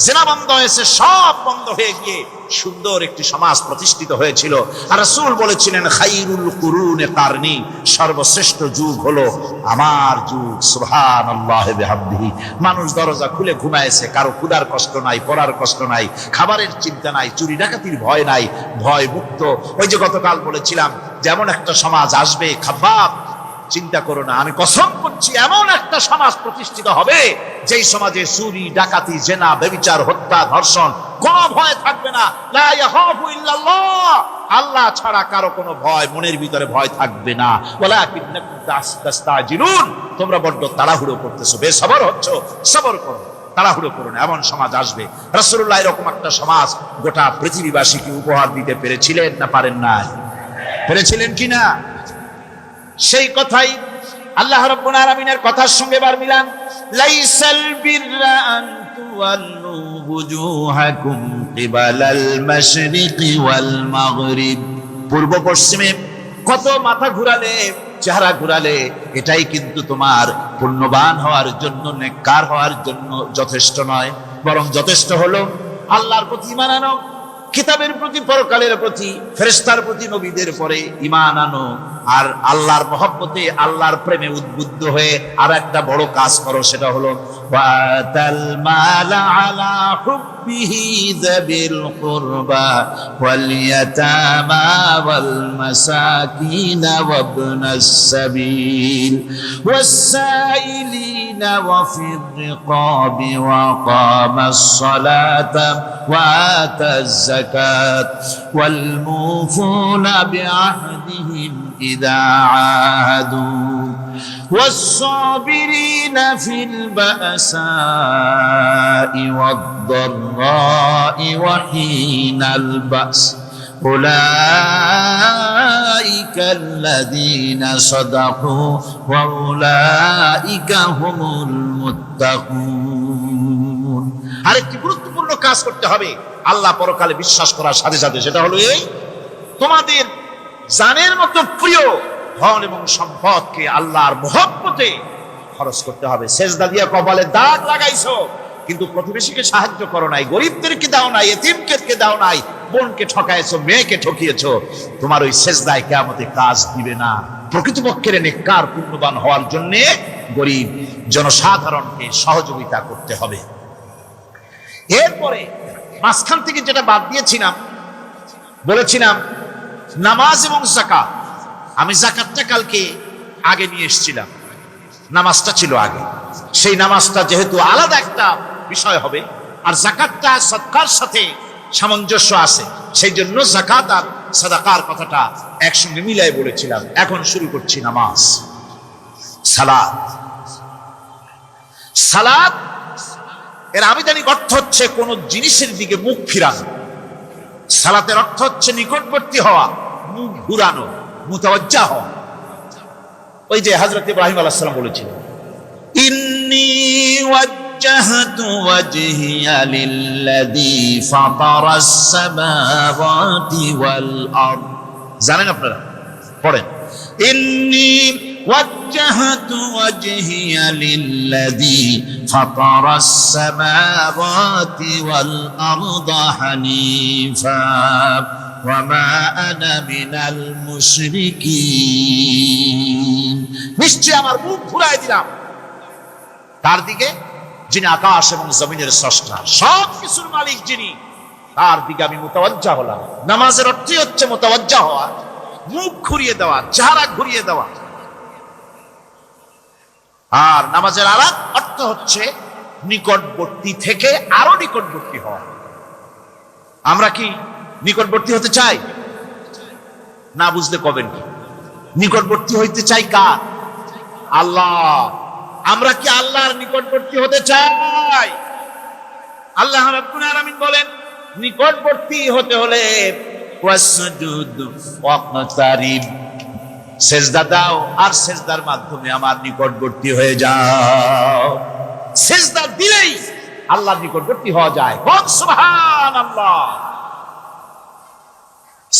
জেনা বন্ধ হয়েছে, সব বন্ধ হয়ে গিয়ে সুন্দর একটি সমাজ প্রতিষ্ঠিত হয়েছিল। আর রাসূল বলেছিলেন, খাইরুল কুরুনে কারনি, সর্বশ্রেষ্ঠ যুগ হলো আমার যুগ। সুবহানাল্লাহি বিহামদিহি। মানুষ দরজা খুলে ঘুমায়েছে, কারো ক্ষুধার কষ্ট নাই, পড়ার কষ্ট নাই, খাবারের চিন্তা নাই, চুরি ডাকাতির ভয় নাই, ভয় মুক্ত। ওই যে গতকাল বলেছিলাম, যেমন একটা সমাজ আসবে, খাব্বাব চিন্তা করো না, আমি কসম করছি এমন একটা সমাজ প্রতিষ্ঠিত হবে যেই সমাজে চুরি ডাকাতি জেনা ব্যভিচার হত্যা ধর্ষণ কোনো ভয় থাকবে না। লা ইয়াখাফু ইল্লাল্লাহ, আল্লাহ ছাড়া কারো কোনো ভয়, মনের ভিতরে ভয় থাকবে না। ওয়ালাকিন্নাকুম তাস্তাজিলুন, তোমরা বড্ড তাড়াহুড়ো করতেছো, বেসবর হচ্ছো, সবর করো, তাড়াহুড়ো করো না। এমন সমাজ আসবে। রাসূলুল্লাহ এরকম একটা সমাজ গোটা পৃথিবীবাসীকে উপহার দিতে পেরেছিলেন না পারেন নাই? পেরেছিলেন কিনা? সেই কথাই আল্লাহ রাব্বুল আলামিনের কথার সঙ্গে বার মিলান। লাইসাল বিররা আন তুওয়াল্লু বুজুহাকুম কিবালাল মাশরিকি ওয়াল মাগরিব, পূর্ব পশ্চিমে কত মাথা ঘুরালে, চেহারা ঘুরালে এটাই কিন্তু তোমার পুণ্যবান হওয়ার জন্য, নেককার হওয়ার জন্য যথেষ্ট নয়। বরং যথেষ্ট হলো আল্লাহর প্রতি ঈমান আনো, কিতাবের প্রতি, পরকালের প্রতি, ফেরেশতার প্রতি, নবীদের পরে ঈমান আনো, আর আল্লাহর মহব্বতে, আল্লাহর প্রেমে উদ্বুদ্ধ হয়ে আর একটা বড় কাজ করো, সেটা হলো ওয়াতাল মালা আলা হুব্বিহি যাবিল কুরবা ওয়াল ইয়াতামা ওয়াল মাসাকিন ওয়াবনাস সাবিল ওয়াস-সাইলিনা ওয়া ফির রিকাবি ওয়া কামাস সালাতা ওয়া আতাজ যাকাত ওয়াল মুফুনা বিআহদিহিম إذا عاهدوا والصابرين في البأساء والضراء وحين البأس أولئك الذين صدقوا وأولئك هم المتقون। আরেকটি গুরুত্বপূর্ণ কাজ করতে হবে আল্লাহ পরকালে বিশ্বাস করার সাথে সাথে, সেটা হলো এই, তোমাদের জানের মতো প্রিয় ধন এবং সম্পদকে আল্লাহর মহব্বতে খরচ করতে হবে। সেজদা দিয়া কপালে দাগ লাগাইছো, কিন্তু প্রতিবেশীকে সাহায্য করো নাই, গরিবদেরকে দাও নাই, এতিমকে দাও নাই, বোনকে ঠকাইছো, মেয়েকে ঠকিয়েছো, তোমার ওই সেজদায় কিয়ামতে কাজ দিবে না। প্রকৃতপক্ষের নেককার পুণ্যবান হওয়ার জন্য গরিব জনসাধারণকে সহযোগিতা করতে হবে। এরপরে মাঝখান থেকে যেটা বাদ দিয়েছিলাম, বলেছিলাম নামাজ এবং যাকাত। আমি যাকাতটা কালকে আগে নিয়ে এসেছিলাম, নামাজটা ছিল আগে। সেই নামাজটা যেহেতু আলাদা একটা বিষয় হবে, আর যাকাতটা সদকার সাথে সামঞ্জস্য আছে, সেই জন্য যাকাত আর সাদাকার কথাটা একসঙ্গে মিলাই বলেছিলাম। এখন শুরু করছি নামাজ। সালাত, সালাত এর আবিধানিক অর্থ হচ্ছে কোন জিনিসের দিকে মুখ ফিরানো। সালাতের অর্থ হচ্ছে নিকটবর্তী হওয়া, মুখ ঘুরানো, মুতাওয়াজ্জা হওয়া। ওই যে হযরত ইব্রাহিম আলাইহিস সালাম বলেছিলেন, ইন্নী ওয়াজ্জাহতু ওয়াজহিয়া লিল্লাযী ফাতারাস সামাওয়াতি ওয়াল আরদ। জানেন আপনারা? পড়েন, ইন্নী وجهت وجهي للذي فطر السماوات والأرض حنيفا وما أنا من المشركين। নিশ্চয় আমার মুখ ঘুরাই দিলাম তার দিকে যিনি আকাশ এবং জমিনের স্রষ্টা, সব কিছুর মালিক যিনি, তার দিকে আমি মুতাওয়াজ্জা হলাম। নামাজের অর্থই হচ্ছে মুতাওয়াজ্জা হওয়া, মুখ ঘুরিয়ে দেওয়া, চেহারা ঘুরিয়ে দেওয়া। আর নামাজের আরেক অর্থ হচ্ছে নিকটবর্তী থেকে আরো নিকটবর্তী হওয়া। আমরা কি নিকটবর্তী হতে চাই? না বুঝলে কবেন কি? নিকটবর্তী হইতে চাই কার? আল্লাহ। আমরা কি আল্লাহর নিকটবর্তী হতে চাই? আল্লাহ রাব্বুল আলামিন বলেন, নিকটবর্তী হতে হলে ওয়াসজুদ ওয়াকতারিব, সেজদা দাও আর সেজদার মাধ্যমে আমার নিকটবর্তী হয়ে যাও। সেজদা দিলেই আল্লাহর নিকটবর্তী হওয়া যায়। বল সুবহানাল্লাহ।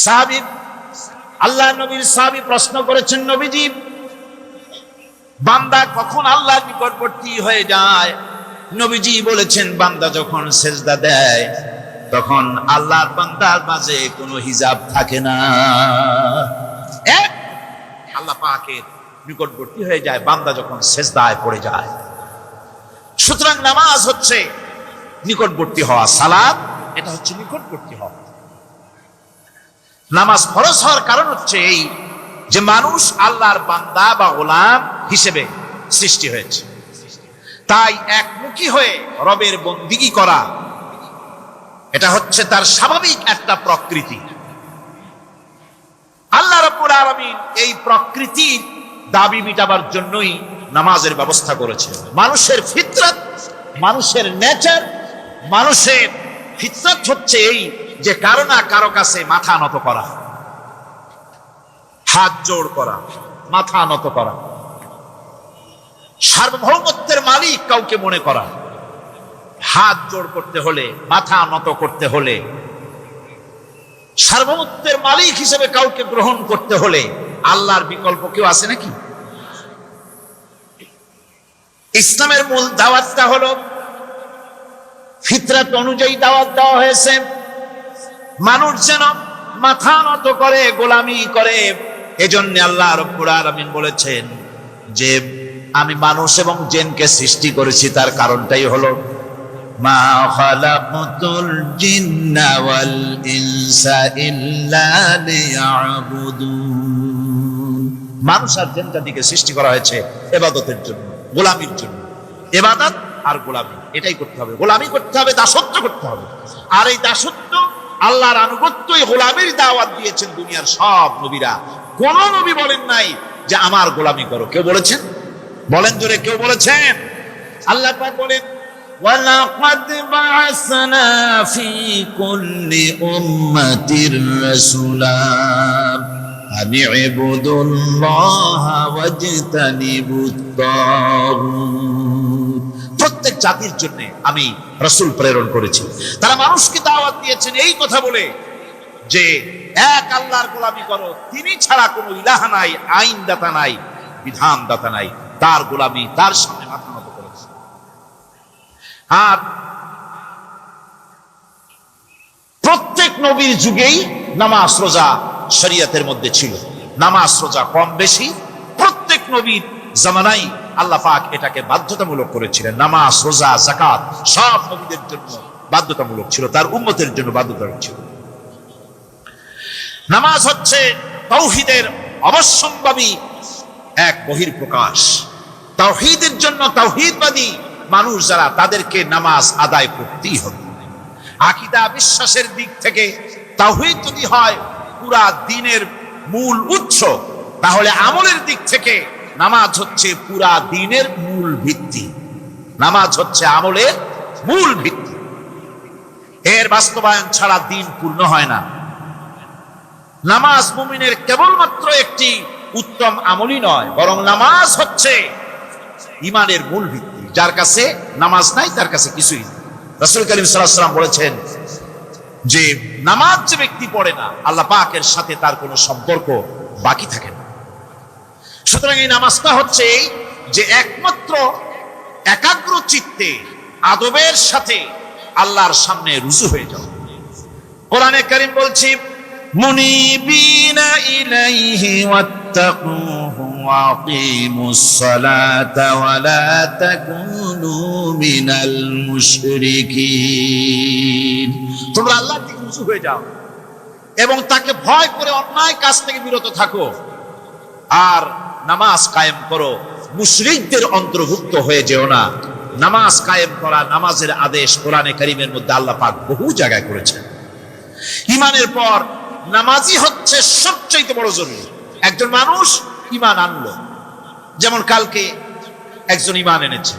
সাহাবী, আল্লাহ নবীর সাহাবী প্রশ্ন করেছেন, নবীজি, বান্দা কখন আল্লাহর নিকটবর্তী হয়ে যায়? নবীজি বলেছেন, বান্দা যখন সেজদা দেয় তখন আল্লাহর বান্দার মাঝে কোনো হিজাব থাকে না, এক আল্লাহ পাকের নিকটবর্তী হয়ে যায় বান্দা যখন সেজদায় পড়ে যায়। সুতরাং নামাজ হচ্ছে নিকটবর্তী হওয়া, সালাত এটা হচ্ছে নিকটবর্তী হওয়া। নামাজ ফরজ হওয়ার কারণ হচ্ছে এই যে মানুষ আল্লাহর বান্দা বা গোলাম হিসেবে সৃষ্টি হয়েছে, তাই একমুখী হয়ে রবের বন্দিগি করা এটা হচ্ছে তার স্বাভাবিক একটা প্রকৃতি। আল্লাহ রাব্বুল আলামিন এই প্রকৃতির দাবি মিটাবার জন্যই নামাজের ব্যবস্থা করেছেন। মানুষের ফিতরত, মানুষের নেচার, মানুষের ফিতরত হচ্ছে এই যে কারো না কারো কাছে মাথা নত করা, হাত জোড় করা, মাথা নত করা, সার্বভৌমত্বের মালিক কাউকে মনে করা। হাত জোড় করতে হলে, মাথা নত করতে হলে, সার্বভৌমত্বের মালিক হিসেবে কাউকে গ্রহণ করতে হলে আল্লাহর বিকল্প কেউ আছে নাকি? ইসলামের মূল দাওয়াতটা হলো ফিতরাত অনুযায়ী দাওয়াত দেওয়া হয়েছে, মানুষ যেন মাথা নত করে, গোলামি করে। এজন্য আল্লাহ রাব্বুল আলামিন বলেছেন যে আমি মানুষ এবং জিনকে সৃষ্টি করেছি, তার কারণটাই হলো মা খালাকতুল জিন্না ওয়াল ইনসা ইল্লা লিয়াবুদুন। মানুষ আর জিন জাতিকে সৃষ্টি করা হয়েছে ইবাদতের জন্য, গোলামির জন্য। ইবাদত আর গোলামি এটাই করতে হবে, গোলামি করতে হবে, দাসত্ব করতে হবে। আর এই দাসত্ব, আল্লাহর আনুগত্যই গোলামির দাওয়াত দিয়েছেন দুনিয়ার সব নবীরা। কোন নবী বলেন নাই যে আমার গোলামি করো, কেউ বলেছেন? বলেন জোরে, কেউ বলেছেন? আল্লাহ পাক বলেন, ওয়ালাকাদ বা'আসনা ফি কুল্লি উম্মাতির রাসূলা আন ইবুদুল্লাহা ওয়াজতানিবুত তাগুত। প্রত্যেক জাতির জন্য আমি রাসূল প্রেরণ করেছি, তারা মানুষকে দাওয়াত দিয়েছেন এই কথা বলে যে এক আল্লাহর গোলামি করো, তিনি ছাড়া কোনো ইলাহ নাই, আইনদাতা নাই, বিধানদাতা নাই। তার গোলামি, তার সামনে মাথা নত করেছে। আর প্রত্যেক নবীর যুগেই নামাজ রোজা শরীয়তের মধ্যে ছিল। নামাজ রোজা কম বেশি প্রত্যেক নবীর জামানায় আল্লাহ পাক এটাকে বাধ্যতামূলক করেছিলেন। নামাজ রোজা যাকাত সব নবীদের জন্য বাধ্যতামূলক ছিল, তার উম্মতের জন্য বাধ্যতামূলক ছিল। নামাজ হচ্ছে তাওহীদের অবশ্যম্ভাবী এক বহির্প্রকাশ। তাওহীদের জন্য, তাওহীদবাদী মানুষ যারা, তাদেরকে নামাজ আদায় করতেই হবে। আকীদা বিশ্বাসের দিক থেকে তাওহীদ যদি হয় পুরা দ্বীনের মূল উৎস, তাহলে আমলের দিক থেকে নামাজ হচ্ছে পুরা দ্বীনের মূল ভিত্তি। নামাজ হচ্ছে আমলের মূল ভিত্তি, এর বাস্তবায়ন ছাড়া দ্বীন পূর্ণ হয় না। নামাজ মুমিনের কেবলমাত্র একটি উত্তম আমলই নয়, বরং নামাজ হচ্ছে ঈমানের মূল ভিত্তি। যার কাছে নামাজ নাই তার কাছে কিছুই নেই। রাসূল করিম সাল্লাল্লাহু আলাইহি ওয়াসাল্লাম বলেছেন যে নামাজ যে ব্যক্তি পড়ে না, আল্লাহ পাকের সাথে তার কোনো সম্পর্ক বাকি থাকে না। সুতরাং এই নামাজটা হচ্ছে এই যে একমাত্র একাগ্র চিত্তে আদবের সাথে আল্লাহর সামনে রুজু হয়ে যাও। কোরআনে কারীম বলছে, মুনিবিনা ইলাইহি ওয়াত্তাকুহু ওয়া আকিমুস সালাতা ওয়া লা তাকুনু মিনাল মুশরিকিন। তোমরা আল্লাহর দিকে রুজু হয়ে যাও এবং তাকে ভয় করে অন্যায় কাজ থেকে বিরত থাকো, আর নামাজ কায়েম করো, মুশরিকদের অন্তর্ভুক্ত হয়ে যেও না। নামাজ কায়েম করা, নামাজের আদেশ কোরআনে কারীমের মধ্যে আল্লাহ পাক বহু জায়গায় করেছেন। ঈমানের পর নামাজই হচ্ছে সবচেয়ে বড় জরুরি। একজন মানুষ ঈমান আনলো, যেমন কালকে একজন ঈমান এনেছে,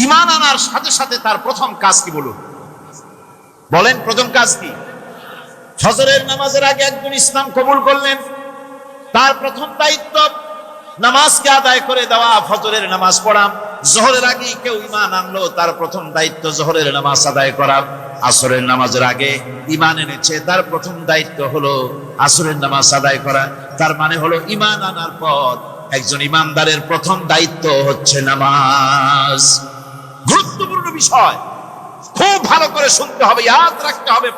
ঈমান আনার সাথে সাথে তার প্রথম কাজ কি বলুন? বলেন, প্রথম কাজ কি? ফজরের নামাজের আগে একজন ইসলাম কবুল করলেন, তার প্রথম দায়িত্ব নামাজকে আদায় করে দেওয়া, ফজরের নামাজ পড়া। জোহরের আগে কেউ ঈমান আনলো, তার প্রথম দায়িত্ব জোহরের নামাজ আদায় করা। আসরের নামাজের আগে ঈমান এনেছে, তার প্রথম দায়িত্ব হলো আসরের নামাজ আদায় করা। তার মানে হলো ঈমান আনার পর একজন ঈমানদারের প্রথম দায়িত্ব হচ্ছে নামাজ। গুরুত্বপূর্ণ বিষয়, খুব ভালো করে শুনতে হবে, ইয়াদ রাখতে হবে।